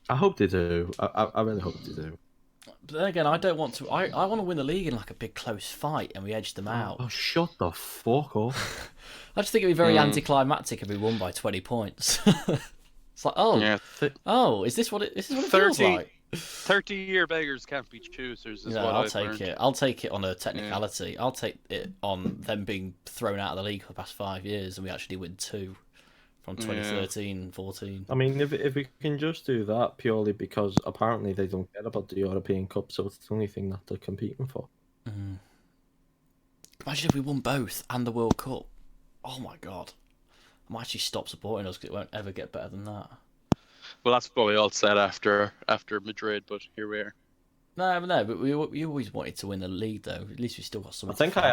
I hope they do. I really hope they do. But then again, I don't want to. I want to win the league in like a big close fight and we edge them out. Oh, shut the fuck up! I just think it'd be very anticlimactic if we won by 20 points. It's like, is this what it feels like? 30-year beggars can't be choosers. I'll take it. I'll take it on a technicality. Yeah. I'll take it on them being thrown out of the league for the past 5 years, and we actually win 2 from 2013, 14. I mean, if we can just do that purely because apparently they don't care about the European Cup, so it's the only thing that they're competing for. Mm. Imagine if we won both and the World Cup. Oh my god! I might actually stop supporting us because it won't ever get better than that. Well, that's what we all said after Madrid, but here we are. No, but we always wanted to win the league, though. At least we still got something. I think I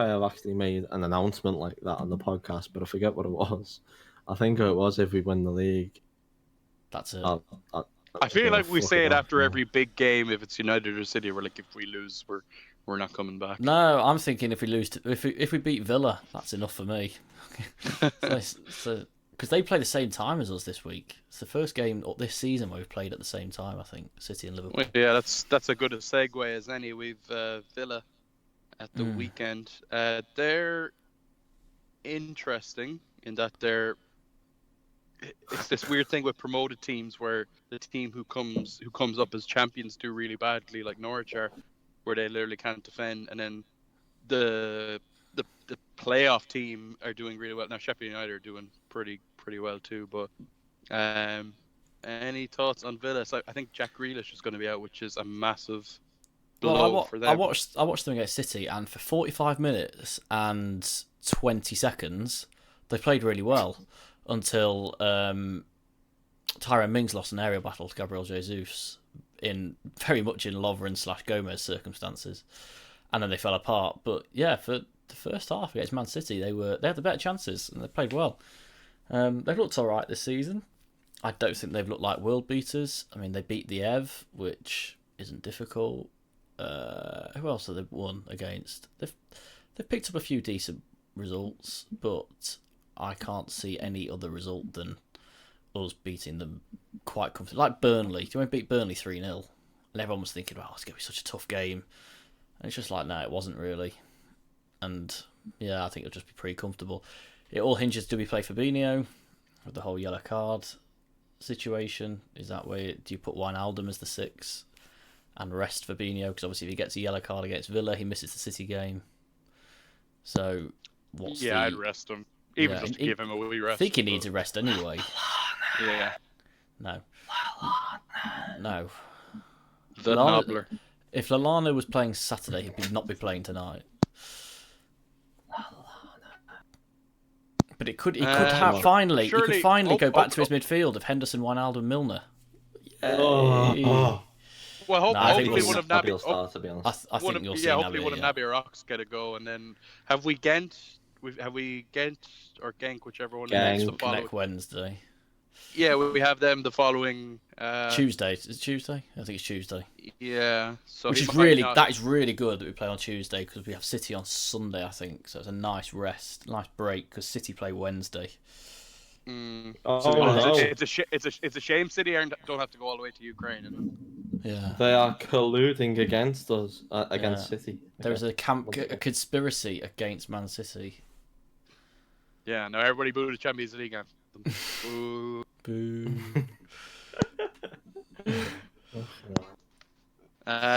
have actually made an announcement like that on the podcast, but I forget what it was. I think it was if we win the league. That's it. I feel like we say it after every big game. If it's United or City, we're like, if we lose, we're not coming back. No, I'm thinking if we lose, if we beat Villa, that's enough for me. so because they play the same time as us this week. It's the first game this season where we've played at the same time. I think City and Liverpool. Yeah, that's a good segue as any. We've Villa at the weekend. They're interesting in that it's this weird thing with promoted teams where the team who comes up as champions do really badly, like Norwich are, where they literally can't defend, and then the playoff team are doing really well. Now Sheffield United are doing pretty well too. But any thoughts on Villa? So I think Jack Grealish is going to be out, which is a massive blow for them. I watched them against City, and for 45 minutes and 20 seconds, they played really well until Tyrone Mings lost an aerial battle to Gabriel Jesus very much in Lovren/Gomez circumstances, and then they fell apart. But yeah, for the first half against Man City, they had the better chances and they played well. They've looked all right this season. I don't think they've looked like world beaters. I mean, they beat the Ev, which isn't difficult. Who else have they won against? They've picked up a few decent results, but I can't see any other result than us beating them quite comfortably. Like Burnley. Do you want to beat Burnley 3-0? And everyone was thinking, it's going to be such a tough game. And it's just like, no, it wasn't really. And yeah, I think it'll just be pretty comfortable. It all hinges, do we play Fabinho with the whole yellow card situation? Is that way? Do you put Wijnaldum as the 6 and rest Fabinho? Because obviously if he gets a yellow card against Villa, he misses the City game. So I'd rest him. Even just to give him a wee rest. I think he needs a rest anyway. Yeah. No. The Nobler. If Lallana was playing Saturday, he'd not be playing tonight. But he could finally go back to his midfield of Henderson, Wijnaldum, Milner. Well, hopefully one of Naby. I think you'll see hopefully Naby, one of Naby or Ox get a go, and then have we Ghent or Genk, whichever one next the following next Wednesday. Yeah, we have them the following Tuesday. Is it Tuesday? I think it's Tuesday. Yeah, so that is really good that we play on Tuesday because we have City on Sunday, I think. So it's a nice rest, nice break because City play Wednesday. It's a shame City don't have to go all the way to Ukraine. Yeah, they are colluding against us against City. There is a conspiracy against Man City. Yeah, now everybody boo the Champions League anthem. Boo. Boo.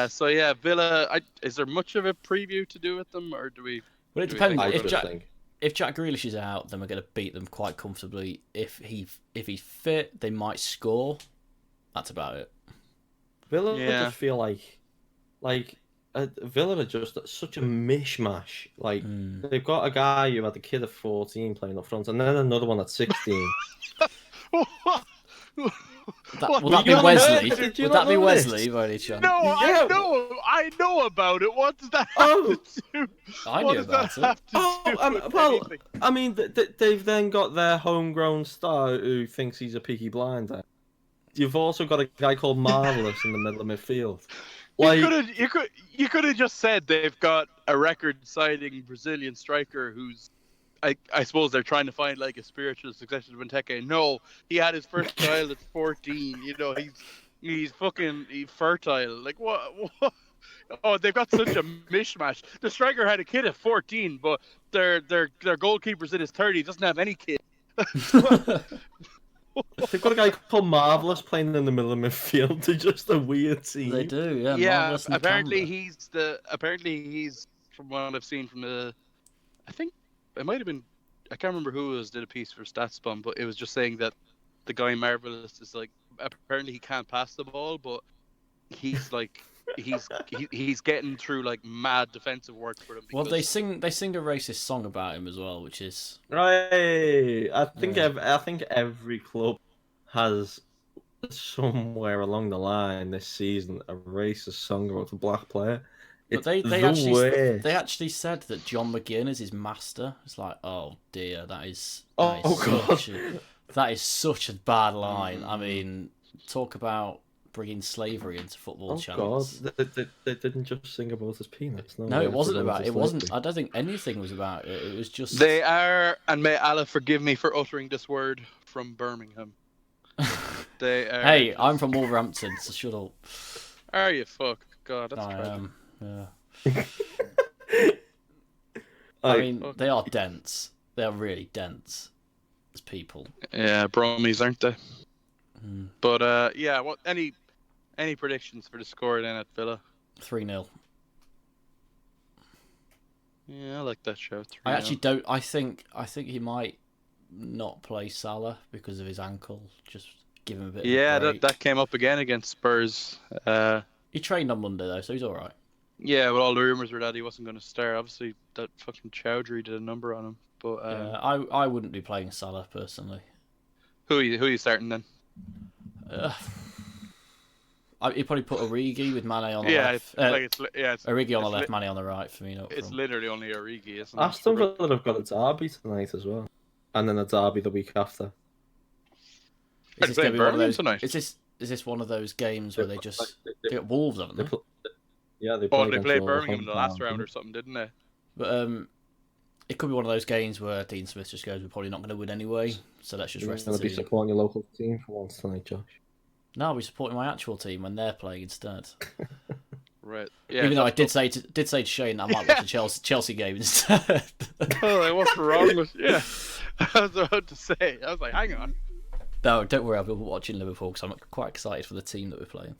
So yeah, Villa. Is there much of a preview to do with them, or do we? Well, it do we depends. think I about just it? think. If Jack Grealish is out, then we're going to beat them quite comfortably. If he's fit, they might score. That's about it. Villa Yeah. just feel like Villa are just such a mishmash. Like they've got a guy who had a kid of 14 playing up front, and then another one at 16. Will What? that be you not Wesley? know- did you Would not that be know Wesley, this? by any chance? No, Yeah. I know about it. What does that Oh. have to do? I what knew does about that it. have to do with Well, anything? I mean, they've then got their homegrown star who thinks he's a Peaky Blinder. You've also got a guy called Marvelous in the middle of midfield. You could have just said they've got a record-siding Brazilian striker who's I suppose they're trying to find like a spiritual successor to Benteke. No, he had his first child at 14. You know, he's fertile. Like what? Oh, they've got such a mishmash. The striker had a kid at 14, but their goalkeeper's in his 30s, doesn't have any kid. They've got a guy called Marvelous playing in the middle of midfield. They're just a weird team. They do, yeah. Yeah, Marvelous and apparently Camber. he's from what I've seen from the. I think it might have been. I can't remember who did a piece for StatsBomb, but it was just saying that the guy Marvelous is like apparently he can't pass the ball, but he's like he's getting through like mad defensive work for them. Well, they sing a racist song about him as well, which is Right. I think Yeah. I think every club has somewhere along the line this season a racist song about a black player. But It's they the actually worst. they actually said that John McGinn is his master. It's like, oh dear, that is such a bad line. I mean, talk about bringing slavery into football Oh channels. God! They didn't just sing about his penis. No, it wasn't about. It wasn't. slavery. I don't think anything was about it. It was just. They are, and may Allah forgive me for uttering this word, from Birmingham. They are. Hey, I'm from Wolverhampton, so shut up. Are you fuck? God, that's I tragic. am. Yeah. I Like, mean, they are dense. They are really dense as people. Yeah, Bromies, aren't they? Mm. But yeah. What any predictions for the score then at Villa? 3-0. Yeah, I like that show. 3-0. I actually don't. I think he might not play Salah because of his ankle. Just give him a bit. Yeah, of a break. that came up again against Spurs. He trained on Monday though, so he's all right. Yeah, well, all the rumors were that he wasn't going to start. Obviously, that fucking Chowdhury did a number on him. But Yeah, I wouldn't be playing Salah personally. who are you starting then? He'd probably put Origi with Mane on the Yeah, left. it's Origi on the it's left, Mane on the right for me. it's literally only Origi, isn't it? Aston Villa have got a derby tonight as well, and then a derby the week after. Are they playing Birmingham tonight? Is this one of those games where they just they get Wolves, haven't they? Yeah, they Oh, play they against played Wolverhampton. Birmingham in the last round or something, didn't they? But it could be one of those games where Dean Smith just goes, "We're probably not going to win anyway, so let's just You're rest going the to be team." supporting your local team for once tonight, Josh. No, I'll be supporting my actual team when they're playing instead. Right. Yeah. Even though I did say to Shane that I might watch a Chelsea game instead. Oh, like, what's wrong with you? Yeah. I was about to say. I was like, hang on. No, don't worry. I'll be watching Liverpool because I'm quite excited for the team that we're playing.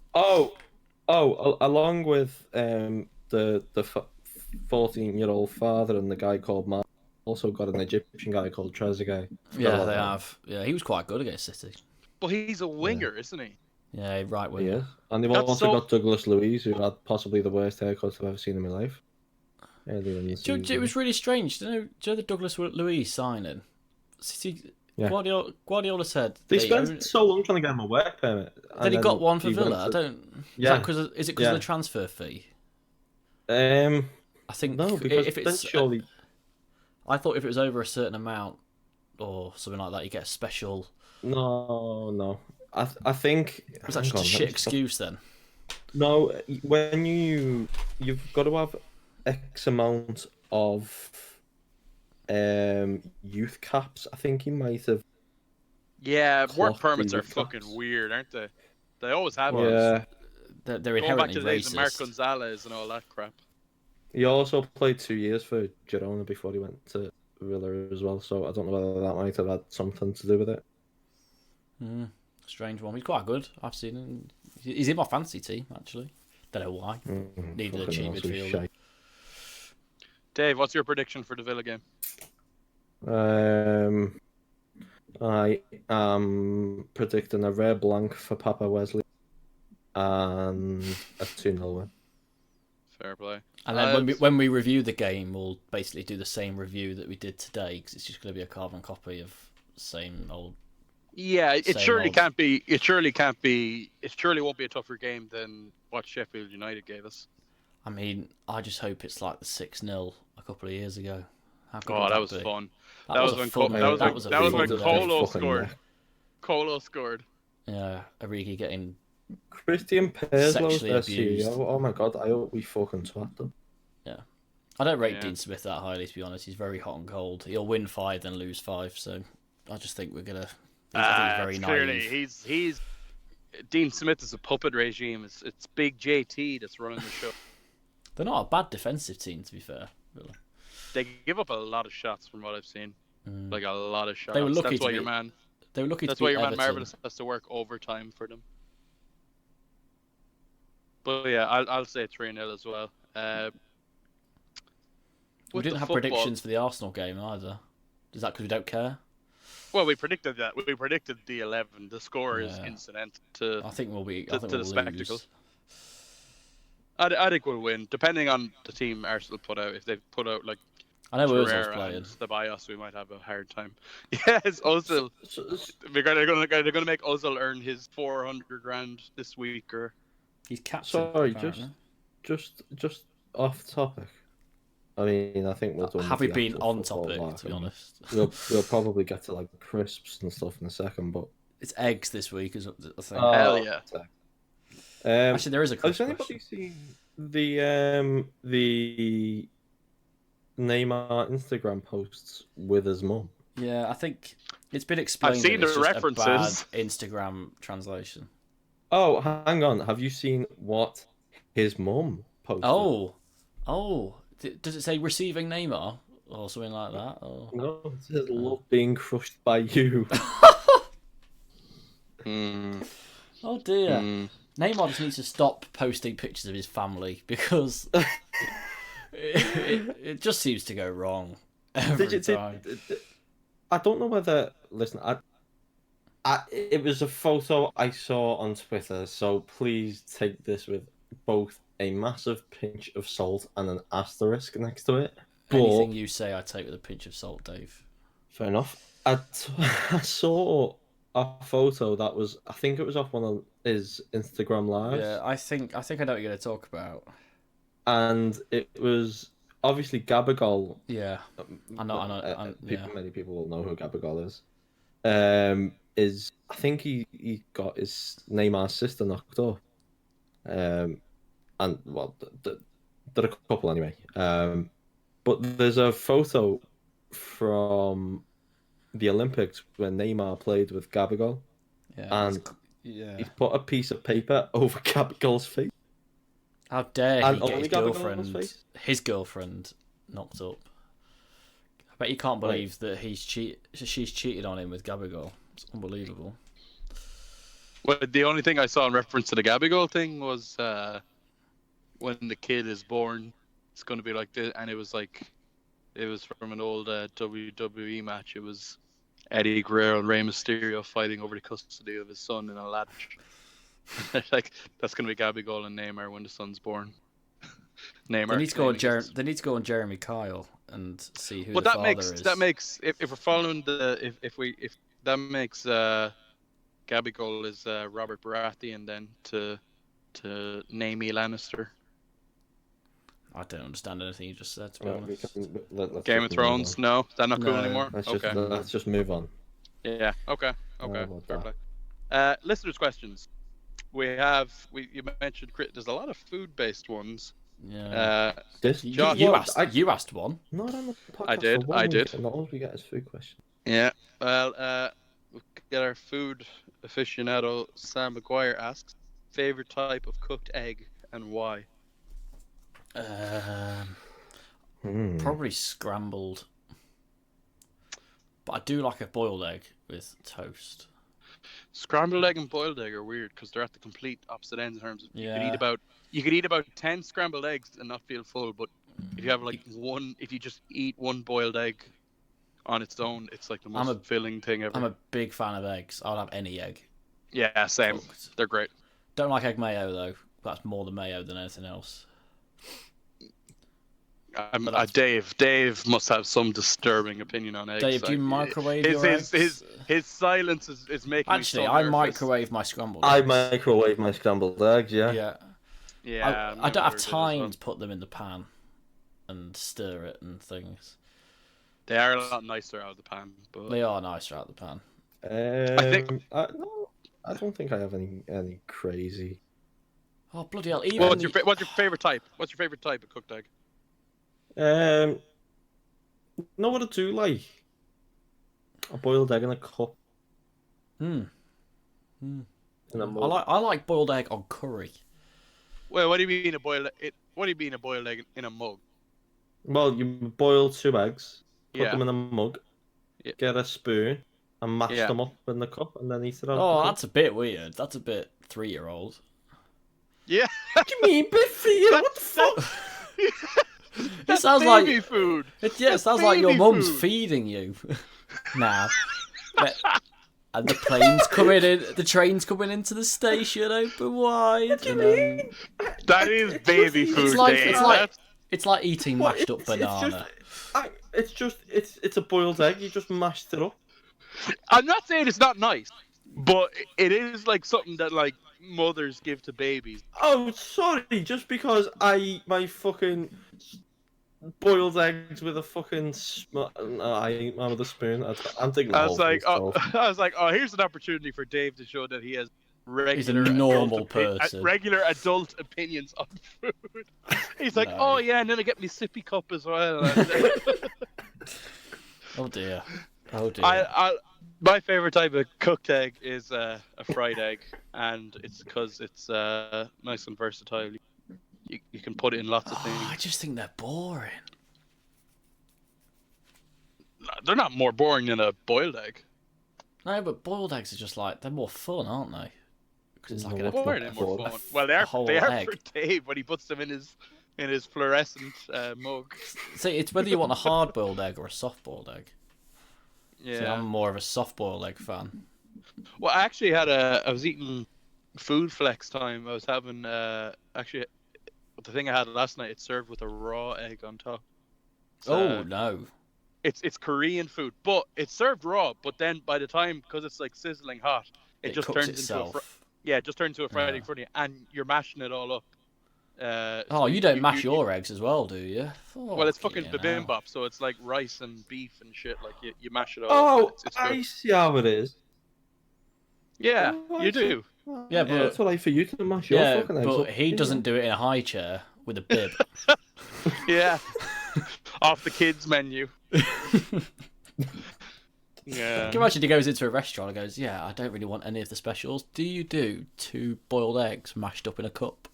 Along with the 14-year-old father and the guy called Mark, also got an Egyptian guy called Trezeguet. Yeah, they have. Yeah, he was quite good against City. But he's a winger, isn't he? Yeah, right wing. Yeah, and they've That's also so- got Douglas Luiz, who had possibly the worst haircut I've ever seen in my life. Earlier in the Do you know, season. it was really strange. Do you know the Douglas Luiz signing? City, Yeah. Guardiola said They spent so long trying to get him a work permit. Then he got one for he went Villa. I to- don't. Yeah. Is it because of the transfer fee? Um, I think no, because if then it's surely. I thought if it was over a certain amount or something like that, you get a special. No. I think. Was that hang just a on, shit let me- excuse then? No, when you've got to have X amount of youth caps. I think he might have. Yeah, work Klopp permits are youth fucking caps. weird, aren't they? They always have been. Yeah, They're Going back inherently to the days of Mark racist. Gonzalez and all that crap. he also played 2 years for Girona before he went to Villa as well. So I don't know whether that might have had something to do with it. Strange one. He's quite good. I've seen him. He's in my fantasy team actually. Don't know why. Needed a Fucking cheap hell, so midfielder. shite. Dave, what's your prediction for the Villa game? I am predicting a rare blank for Papa Wesley and a 2-0 win. Fair play. And then when we review the game, we'll basically do the same review that we did today, because it's just going to be a carbon copy of same old. Yeah, it Same surely old. can't be. It surely can't be. It surely won't be a tougher game than what Sheffield United gave us. I mean, I just hope it's like the 6-0 a couple of years ago. How good Oh, would that was be? fun. That That was was a when fun. that was when day. Colo fucking scored. neck. Colo scored. Yeah, Origi getting Christian Perslow's sexually their abused. CEO. Oh my god, I hope we fucking twat them. I don't rate Yeah. Dean Smith that highly, to be honest. He's very hot and cold. He'll win 5, then lose 5. So I just think we're gonna. I think he's very Clearly, naive. he's Dean Smith is a puppet regime. It's Big JT that's running the show. They're not a bad defensive team, to be fair. Really. They give up a lot of shots from what I've seen. Like a lot of shots. They were lucky That's to why be- your man. They were lucky That's to why beat your man Everton. Marvelous has to work overtime for them. But yeah, I'll say 3-0 as well. We With didn't the have football- predictions for the Arsenal game either. Is that because we don't care? Well, we predicted that. We predicted the 11. The score is Yeah. incidental to I think we'll be. to I think the we'll spectacle. lose. I think we'll win, depending on the team Arsenal put out. If they put out like I know Ozil's Herrera playing. and Ceballos, we might have a hard time. Yes, Ozil. They're gonna make Ozil earn his 400 grand this week, or He's captain. Sorry, apparently. just off topic. I mean, I think we're done. Have with we the been actual on football topic? arc, To be and honest, we'll probably get to like crisps and stuff in a second, but it's eggs this week, is I think. Hell yeah. Actually, there is a Has crisp anybody question. seen the Neymar Instagram posts with his mum? Yeah, I think it's been explained. I've seen that it's the just references. A bad Instagram translation. Oh, hang on. Have you seen what his mum posted? Oh. Does it say receiving Neymar or something like that? Or... No, it says love being crushed by you. Oh dear. Neymar just needs to stop posting pictures of his family because it just seems to go wrong every time. I don't know whether. Listen, it was a photo I saw on Twitter, so please take this with both a massive pinch of salt and an asterisk next to it. Anything you say, I take with a pinch of salt, Dave. Fair enough. I saw a photo that was, I think it was off one of his Instagram lives. Yeah, I think I know what you're going to talk about. And it was obviously Gabagol. Yeah, I know. Many people will know who Gabagol is. I think he got his Neymar's sister knocked up. And well, they're a couple anyway. But there's a photo from the Olympics when Neymar played with Gabagol, and he's put a piece of paper over Gabagol's face. How dare And he get only his Gabagol's girlfriend? face? His girlfriend knocked up. I bet you can't believe that she's cheated on him with Gabagol. It's unbelievable. Well, the only thing I saw in reference to the Gabigol thing was when the kid is born, it's going to be like this, and it was from an old WWE match. It was Eddie Guerrero and Rey Mysterio fighting over the custody of his son in a ladder. Like that's going to be Gabigol and Neymar when the son's born. Neymar. They need to go on Jeremy Kyle and see who Well, the that father makes is. that makes if we're following if that makes Gabigol is Robert Baratheon then to Naomi Lannister. I don't understand anything you just said, to be honest. Let's Game of just Thrones? move on. No, is that not cool No. anymore? Let's just move on. Yeah. Okay. about Fair that. play. Listeners' questions. You mentioned there's a lot of food-based ones. Yeah. Josh, You asked one. Not on the podcast. I did, for one I week, did. And all we get is food questions. Yeah. Well, we'll get our food aficionado Sam McGuire asks, favorite type of cooked egg and why? Probably scrambled. But I do like a boiled egg with toast. Scrambled egg and boiled egg are weird because they're at the complete opposite ends in terms of Yeah. you could eat about 10 scrambled eggs and not feel full, but if you have like one, if you just eat one boiled egg on its own, it's like the most filling thing ever. I'm a big fan of eggs. I'll have any egg. Yeah, same. Cooked. They're great. Don't like egg mayo though. That's more the mayo than anything else. Dave must have some disturbing opinion on eggs. Dave, do you microwave your eggs? His silence is making Actually, me so I nervous. microwave my scrambled I eggs. microwave my scrambled eggs, yeah. Yeah. Yeah. I don't have time to put them in the pan and stir it and things. They are a lot nicer out of the pan, but They are nicer out of the pan. I don't think I have any crazy. Oh bloody hell! what's your favorite type? What's your favorite type of cooked egg? Know what I do like? A boiled egg in a cup. Hmm. In a mug. I like boiled egg on curry. Well, what do you mean a boiled egg in a mug? Well, you boil 2 eggs, put Yeah. them in a mug, get a spoon, and mash them up in the cup, and then eat it out. Oh, that's a bit weird. That's a bit 3-year-old. Yeah. What do you mean, bit for you? What the fuck? It sounds baby like food. it sounds like your mum's feeding you now. And the plane's coming in. The train's coming into the station. Open wide. What do you mean? That is baby food. It's like eating mashed up banana. It's a boiled egg. You just mashed it up. I'm not saying it's not nice, but it is like something that like mothers give to babies. Oh, sorry. Just because I eat my fucking boiled eggs with a fucking I eat mine with a spoon. I'm thinking. I was like, here's an opportunity for Dave to show that he has regular, he's a normal person. Regular adult opinions on food. He's like, oh yeah, and then I get me sippy cup as well. Oh dear. Oh dear. My favorite type of cooked egg is a fried egg, and it's because it's nice and versatile. You can put it in lots of things. I just think they're boring. They're not more boring than a boiled egg. No, but boiled eggs are just like they're more fun, aren't they? Because it's like No, More fun. Well, they are whole for egg. Dave when he puts them in his fluorescent mug. See, it's whether you want a hard-boiled egg or a soft-boiled egg. Yeah. See, I'm more of a soft-boiled egg fan. Well, I actually I was eating food flex time. I was having actually the thing I had last night. It's served with a raw egg on top. Oh no. It's Korean food, but it's served raw. But then by the time, because it's like sizzling hot, it just cooks turns itself. it just turns into a fried egg for you, and you're mashing it all up. Oh, you don't mash your eggs as well, do you? Well, it's fucking bibimbap, so it's like rice and beef and shit. Like you mash it all. Oh, up. It's I good. see how it is. Yeah, Oh, you do. Yeah, but That's what I for you to mash your yeah, fucking eggs but up. he doesn't do it in a high chair with a bib. Yeah. Off the kids menu. Yeah. Can you imagine he goes into a restaurant and goes, "Yeah, I don't really want any of the specials. Do you do 2 boiled eggs mashed up in a cup?"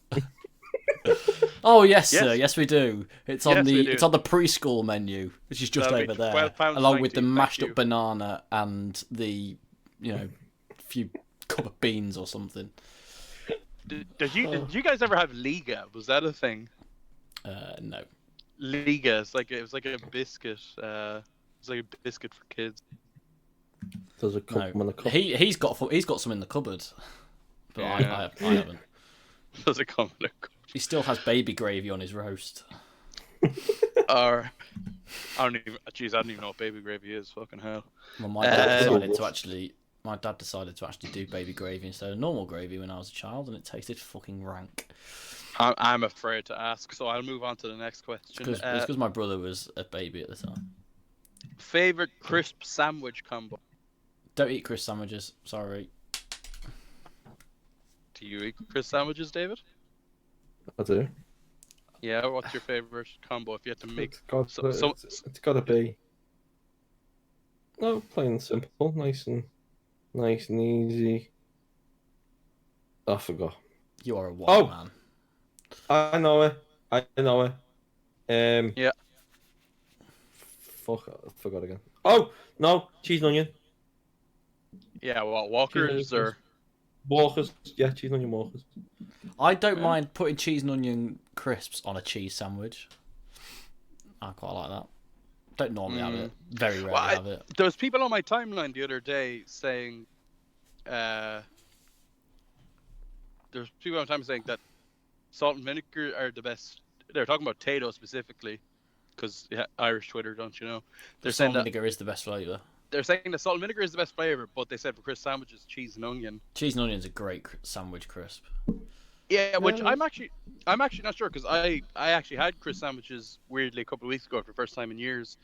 Oh yes, sir. Yes, we do. It's on it's on the preschool menu, which is just over there, along with the mashed up banana and the few cup of beans or something. Did you guys ever have Liga? Was that a thing? No. Liga. It was like a biscuit. It's like a biscuit for kids. Does it come in a cup? He's got some in the cupboard, but I haven't. Does it come in a cup? He still has baby gravy on his roast. Or I don't even know what baby gravy is. Fucking hell. Well, my dad decided to actually do baby gravy instead of normal gravy when I was a child, and it tasted fucking rank. I'm afraid to ask, so I'll move on to the next question. It's because my brother was a baby at the time. Favorite crisp sandwich combo? Don't eat crisp sandwiches. Sorry. Do you eat crisp sandwiches, David? I do. Yeah. What's your favorite combo if you had to make? It's got to be. No, plain and simple, nice and easy. I forgot. You are a wild man. I know it. Yeah. Fuck, I forgot again. Oh no, cheese and onion. Yeah, what Cheese Walkers onion or crisps. Walkers. Yeah, cheese onion walkers. I don't Yeah. mind putting cheese and onion crisps on a cheese sandwich. I quite like that. Don't normally have it. Very Well, rarely have it. there was people on my timeline the other day saying, there's people on my timeline saying that salt and vinegar are the best. They're talking about Tato specifically, because Irish Twitter, don't you know? They're Salt saying and that vinegar is the best flavour. they're saying that salt and vinegar is the best flavor, but they said for crisp sandwiches, cheese and onion. Cheese and onion's a great sandwich crisp. Yeah, which Yeah. I'm actually not sure, because I actually had crisp sandwiches weirdly a couple of weeks ago for the first time in years,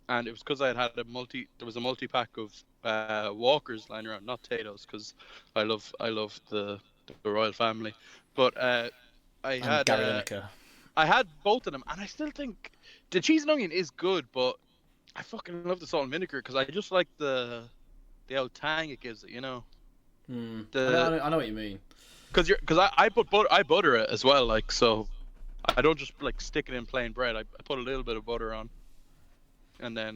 and it was because I had there was a multi pack of Walkers lying around, not Tato's, because I love the royal family, but I And Gary Lineker. I had both of them, and I still think the cheese and onion is good, but I fucking love the salt and vinegar because I just like the old tang it gives it, you know. I know what you mean. Because I butter it as well, like, so I don't just like stick it in plain bread. I put a little bit of butter on, and then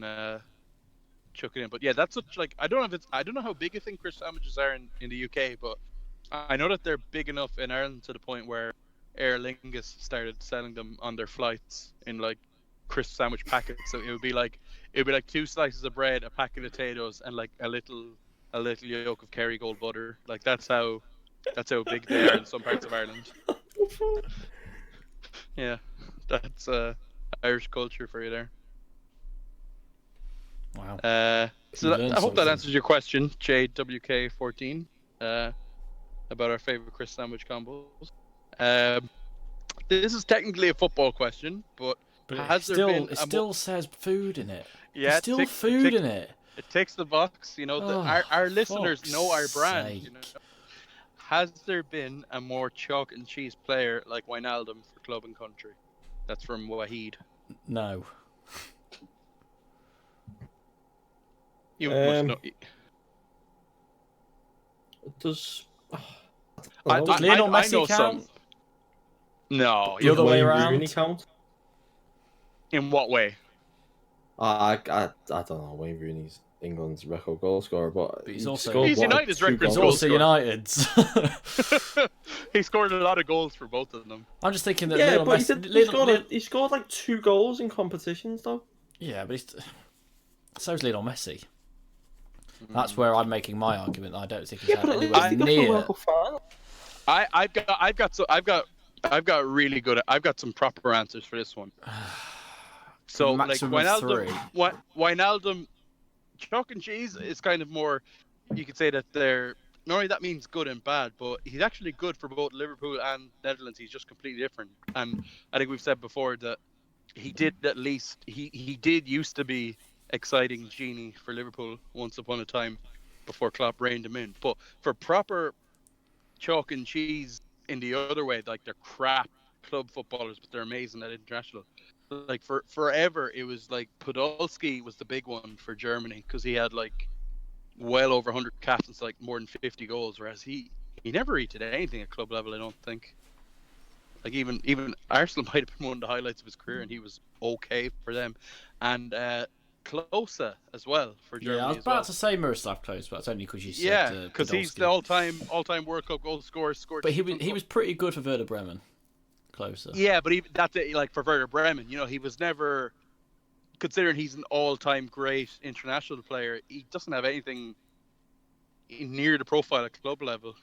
chuck it in. But yeah, that's such like I don't know how big a thing crisp sandwiches are in the UK, but I know that they're big enough in Ireland to the point where Aer Lingus started selling them on their flights in like crisp sandwich packets. So it would be like 2 slices of bread, a packet of potatoes, and like a little yolk of Kerrygold butter. Like that's how big they are in some parts of Ireland. Yeah, that's Irish culture for you there. Wow. So learned I hope that something. answers your question, JWK14, about our favorite crisp sandwich combos. This is technically a football question, but has there been it still says food in it. Yeah, There's still food in it. It ticks the box. You know, our listeners know our brand. Sake. You know? Has there been a more chalk and cheese player like Wijnaldum for club and country? That's from Wahid. No. You must know. Does Lionel Messi know count? some. No. The other way Wayne around? Rooney count? In what way? I don't know. Wayne Rooney's England's record goal scorer, but He's he also- scored, He's what, United's 2 record It's goals? goal also scorer. United's. He scored a lot of goals for both of them. I'm just thinking that Yeah, Lionel but Messi. he scored like 2 goals in competitions though. Yeah, but so's Lionel Messi. That's where I'm making my argument. I don't think he's had anywhere he got to the near. World Cup final. I've got some proper answers for this one. So Maximum like of Wijnaldum, chalk and cheese is kind of more. You could say that they're normally that means good and bad, but he's actually good for both Liverpool and Netherlands. He's just completely different. And I think we've said before that he did used to be exciting genie for Liverpool once upon a time before Klopp reined him in. But for proper chalk and cheese in the other way, like they're crap club footballers, but they're amazing at international. Like for forever, it was like Podolski was the big one for Germany because he had like well over 100 caps and like more than 50 goals, whereas he never really did anything at club level. I don't think. Like even Arsenal might have been one of the highlights of his career, and he was okay for them. And Klose as well for Germany. Yeah, I was as well. about to say Miroslav Klose, but that's only because you said Yeah, because he's the Podolski. all-time World Cup goal scorer. Scored. But he was pretty good for Werder Bremen. Klose. Yeah, but that's it. Like for Werder Bremen, you know, he was never considering he's an all-time great international player. He doesn't have anything near the profile at club level.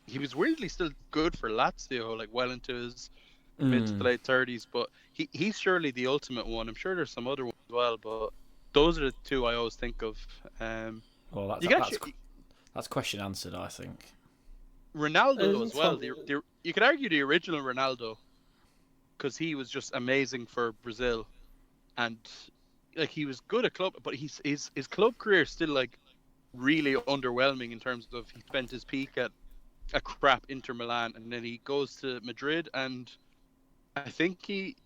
He was weirdly still good for Lazio, like well into his mid to late 30s. But he's surely the ultimate one. I'm sure there's some other ones as well, but those are the two I always think of. Well, that's question answered, I think. Ronaldo as well. You could argue the original Ronaldo, because he was just amazing for Brazil, and like he was good at club, but his club career is still like really underwhelming in terms of he spent his peak at a crap Inter Milan, and then he goes to Madrid, and he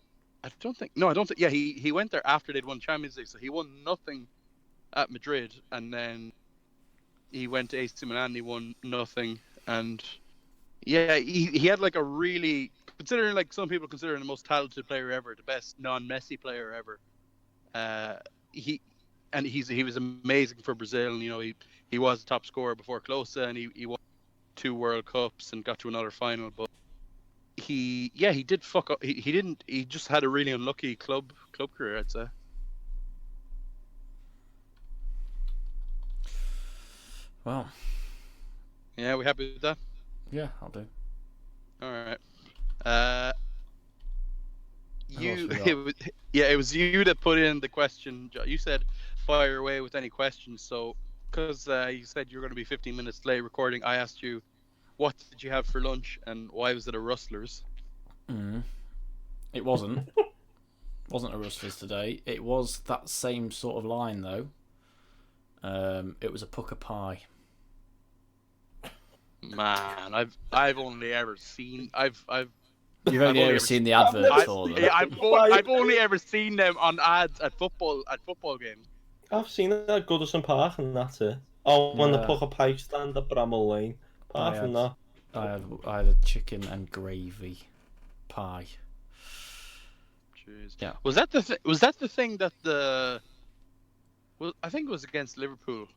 went there after they'd won Champions League, so he won nothing at Madrid, and then he went to AC Milan, he won nothing, and yeah, he had like a really, considering like some people consider him the most talented player ever, the best non-Messi player ever, and he was amazing for Brazil. And he was the top scorer before Klose, and he won 2 World Cups and got to another final. But he did fuck up. He didn't. He just had a really unlucky club career, I'd say. Well, yeah, we happy with that? Yeah, I'll do. All right. It was you that put in the question. You said fire away with any questions. So, because you said you were going to be 15 minutes late recording, I asked you, what did you have for lunch and why was it a Rustlers? It wasn't. Wasn't a Rustlers today. It was that same sort of line though. It was a pucker pie. Man, I've only ever seen You've only ever seen the adverts for them. Yeah, I've only ever seen them on ads at football games. I've seen it at Goodison Park and that's it. Oh, when the pucker pie stand at Bramall Lane. Apart from that, I had a chicken and gravy pie. Jeez. Yeah. Was that the thing that I think it was against Liverpool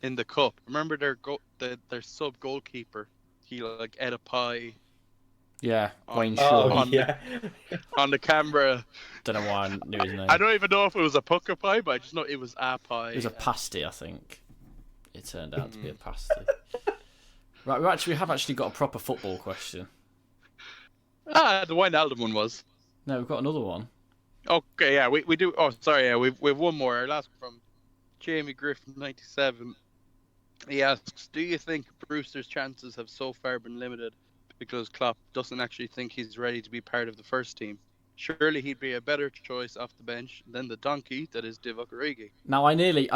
in the cup. Remember their sub goalkeeper? He like ate a pie. Yeah, Wayne Shaw. On the camera. Don't know why I knew his name. I don't even know if it was a pucker pie, but I just know it was a pie. It was a pasty, I think. It turned out to be a pasty. Right, we have actually got a proper football question. The Wijnaldum one was. No, we've got another one. Okay, yeah, we do. Oh, sorry, yeah, we've one more. Our last one from Jamie Griffin 97. He asks, do you think Brewster's chances have so far been limited because Klopp doesn't actually think he's ready to be part of the first team? Surely he'd be a better choice off the bench than the donkey that is Divock Origi. Now, I nearly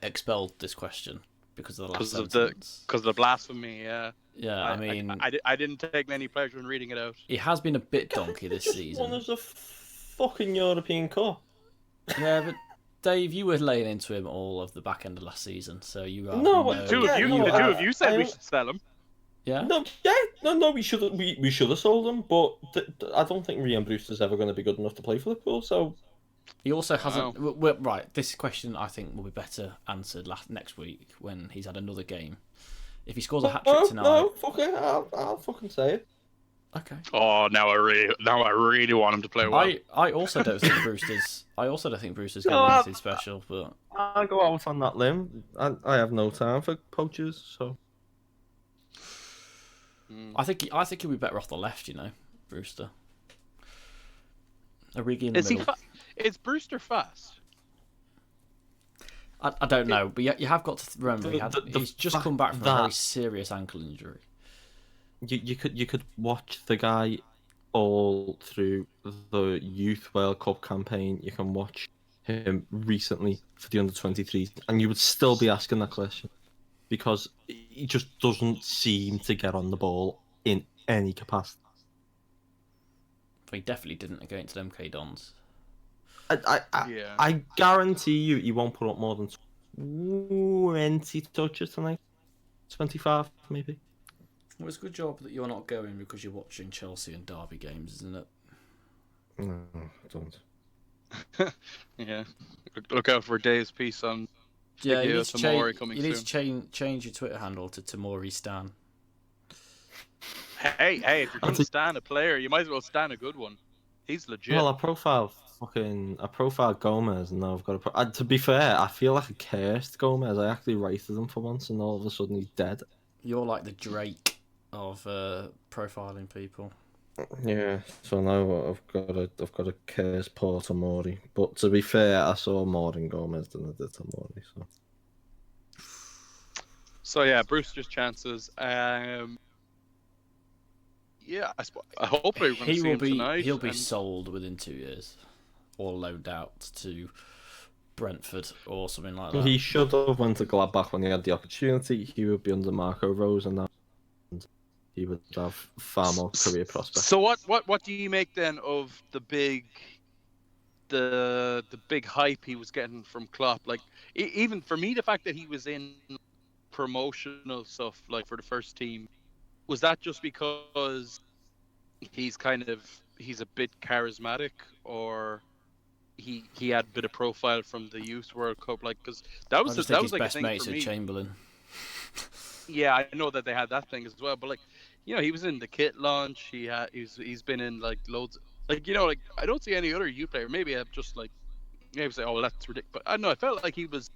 expelled this question because of the last sentence. Because of the blasphemy, yeah. Yeah, I mean... I didn't take any pleasure in reading it out. He has been a bit donkey this season. Won us a fucking European Cup. Yeah, but Dave, you were laying into him all of the back end of last season, so you have the two of you said we should sell him. Yeah. No, we should have sold him, but I don't think Ryan Brewster's ever going to be good enough to play for Liverpool. So he also hasn't. Right, this question I think will be better answered next week when he's had another game. If he scores a hat trick tonight, no, fuck it, I'll fucking say it. Okay. Oh, now I really want him to play well. I also don't think Brewster's going to be anything special, but I'll go out on that limb. I have no time for poachers, so. I think he'll be better off the left, Brewster. Origi in the middle. Is Brewster fast? I don't know, but you have got to remember he's just come back from a very serious ankle injury. You could watch the guy all through the Youth World Cup campaign. You can watch him recently for the under-23s, and you would still be asking that question because he just doesn't seem to get on the ball in any capacity. But he definitely didn't against MK Dons. I guarantee you he won't put up more than 20 touches tonight. 25 maybe. Well, it's a good job that you're not going because you're watching Chelsea and Derby games, isn't it? No, don't. Yeah. Look out for Dave's piece on you need to change your Twitter handle to Tamori Stan. Hey, if you're going to stand a player, you might as well stand a good one. He's legit. Well, I profile Gomez, and now I've got to be fair, I feel like a cursed Gomez. I actually rated him for once, and all of a sudden he's dead. You're like the Drake of profiling people. Yeah, so now I've got a curse poor Tomori. But to be fair, I saw more in Gomez than I did Tomori. So yeah, Brewster's chances. Yeah, hopefully we're going to see him tonight. He'll be sold within 2 years, or loaned out to Brentford or something like that. He should have went to Gladbach when he had the opportunity. He would be under Marco Rose and that. He would have far more career prospects. So what do you make then of the big hype he was getting from Klopp? Like even for me, the fact that he was in promotional stuff like for the first team, was that just because he's a bit charismatic, or he had a bit of profile from the Youth World Cup, like because that I was just that think was his like a best thing mates for are me. Chamberlain. Yeah, I know that they had that thing as well, but like, he was in the kit launch. He's been in like loads. Like, like I don't see any other youth player. Maybe I'm just like maybe say, oh, that's ridiculous. But I don't know. I felt like he was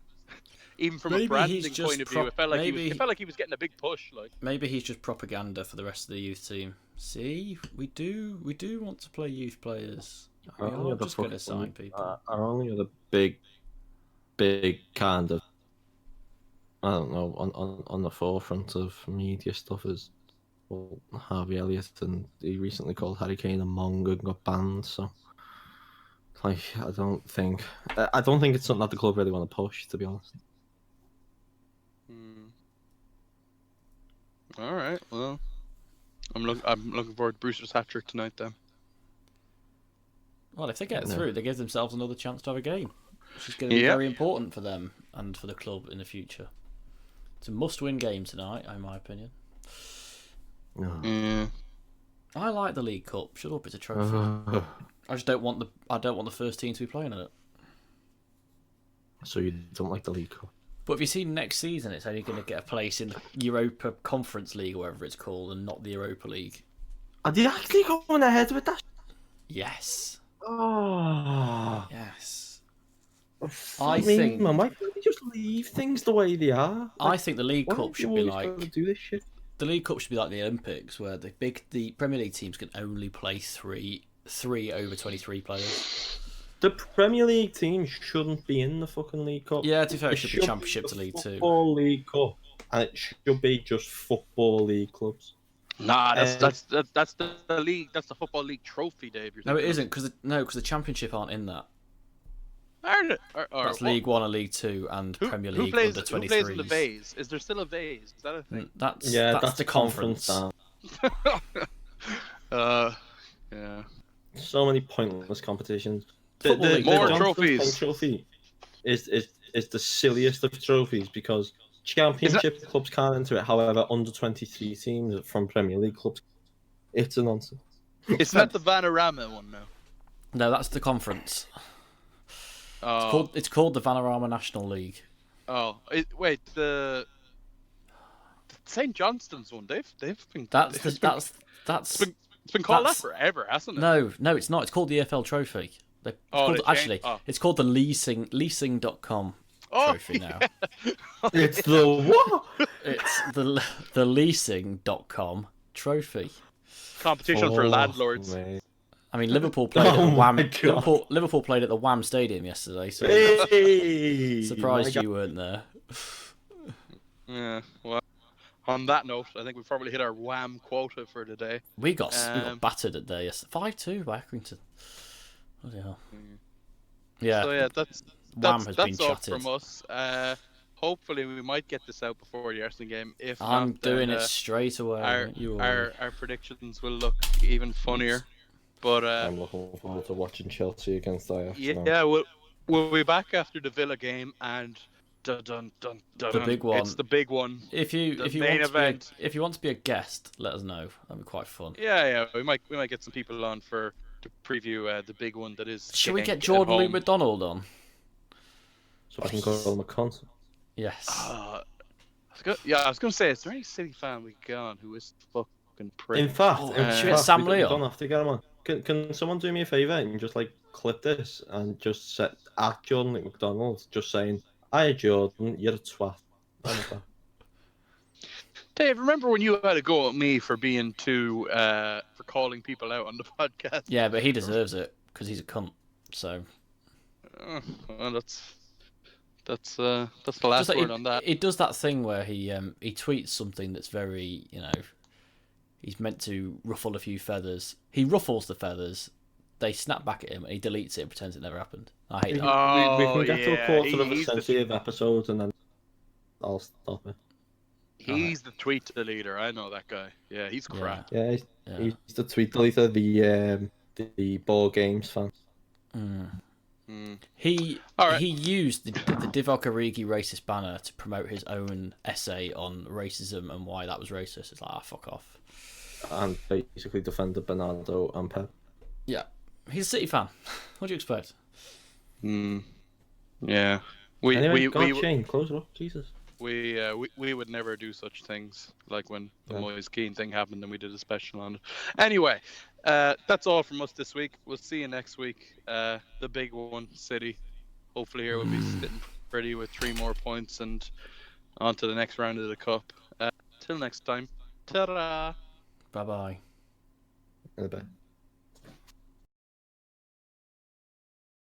even from a Maybe he's branding point just of view. It maybe felt like he was getting a big push. Like maybe he's just propaganda for the rest of the youth team. See, we do want to play youth players. We are just going to sign people. Are only the big kind of, I don't know, on the forefront of media stuff is, well, Harvey Elliott, and he recently called Harry Kane a mong and got banned. So, like, I don't think it's something that the club really want to push, to be honest. All right, well, I'm looking forward to Brewster's hat trick tonight then. Well, if they get through, they give themselves another chance to have a game, which is going to be very important for them and for the club in the future. It's a must-win game tonight, in my opinion. Yeah. I like the League Cup. Shut up, it's a trophy. I just don't want the first team to be playing in it. So you don't like the League Cup? But if you see next season, it's only going to get a place in the Europa Conference League, or whatever it's called, and not the Europa League. Are they actually going ahead with that? Yes. Oh. Yes. I think, man, why can't they just leave things the way they are? I think the League Cup should be like do this shit? The League Cup should be like the Olympics, where the Premier League teams can only play three over 23 players. The Premier League teams shouldn't be in the fucking League Cup. Yeah, to be fair, it should be Championship to League Two. Football League Cup, and it should be just Football League clubs. Nah, that's the league. That's the Football League trophy, Dave. No, it isn't, because the Championship aren't in that. That's what? League One and League Two and Premier League under 23s. Who plays in the Vase? Is there still a Vase? Is that a thing? That's the conference. Yeah. So many pointless competitions. More John trophies. Stones trophy is the silliest of trophies because Championship clubs can't enter it. However, under 23 teams from Premier League clubs, it's a nonsense. It's not the Vanarama one now. No, that's the conference. It's called the Vanarama National League. Oh, wait, the St. Johnston's one, Dave. They've been it's been called that forever, hasn't it? No, it's not. It's called the EFL Trophy. It's called the leasing.com trophy now. It's the what? It's the leasing.com trophy. Competition for landlords. Mate. I mean, Liverpool played at the Wham. Liverpool played at the Wham Stadium yesterday, so surprised you weren't there. Yeah, well, on that note, I think we've probably hit our Wham quota for today. We got battered at there yesterday. 5-2 by Accrington. Bloody hell. Yeah. So yeah, that's all chatted. from us. Hopefully we might get this out before the Arsenal game. If I'm not, doing then, it straight away. Our predictions will look even funnier. But I'm looking forward to watching Chelsea against Ajax. Yeah, we'll be back after the Villa game and the big one. It's the big one. If you want to be a guest, let us know. That'd be quite fun. Yeah. We might get some people on to preview the big one that is. Should we get Jordan Luke McDonald on? So I can go on the concert. Yes. I was gonna say, is there any City fan we got on who is fucking prick? In fact, should we get Sam Leon? Don't have to get him on. Can someone do me a favour and just like clip this and just set at Jordan McDonald, just saying, "Hi Jordan, you're a twat." Dave, remember when you had to go at me for being for calling people out on the podcast? Yeah, but he deserves it because he's a cunt. So. Well, that's the last word on that. He does that thing where he tweets something that's very, he's meant to ruffle a few feathers. He ruffles the feathers. They snap back at him, and he deletes it and pretends it never happened. I hate that. We can get to a quarter of a century of episodes, and then I'll stop it. He's the tweet leader. I know that guy. Yeah, he's crap. Yeah, he's the tweet deleter, the ball games fan. He used the Divock Origi racist banner to promote his own essay on racism and why that was racist. It's like, fuck off. And basically defended Bernardo and Pep. Yeah. He's a City fan. What do you expect? Yeah. Anyway, We Shane, close it up, Jesus. we would never do such things, like when the No. Moise Keane thing happened and we did a special on it. Anyway, that's all from us this week. We'll see you next week. The big one, City. Hopefully here we'll be sitting pretty with 3 more points and on to the next round of the cup. Till next time, ta-ra! Bye bye. In a bit.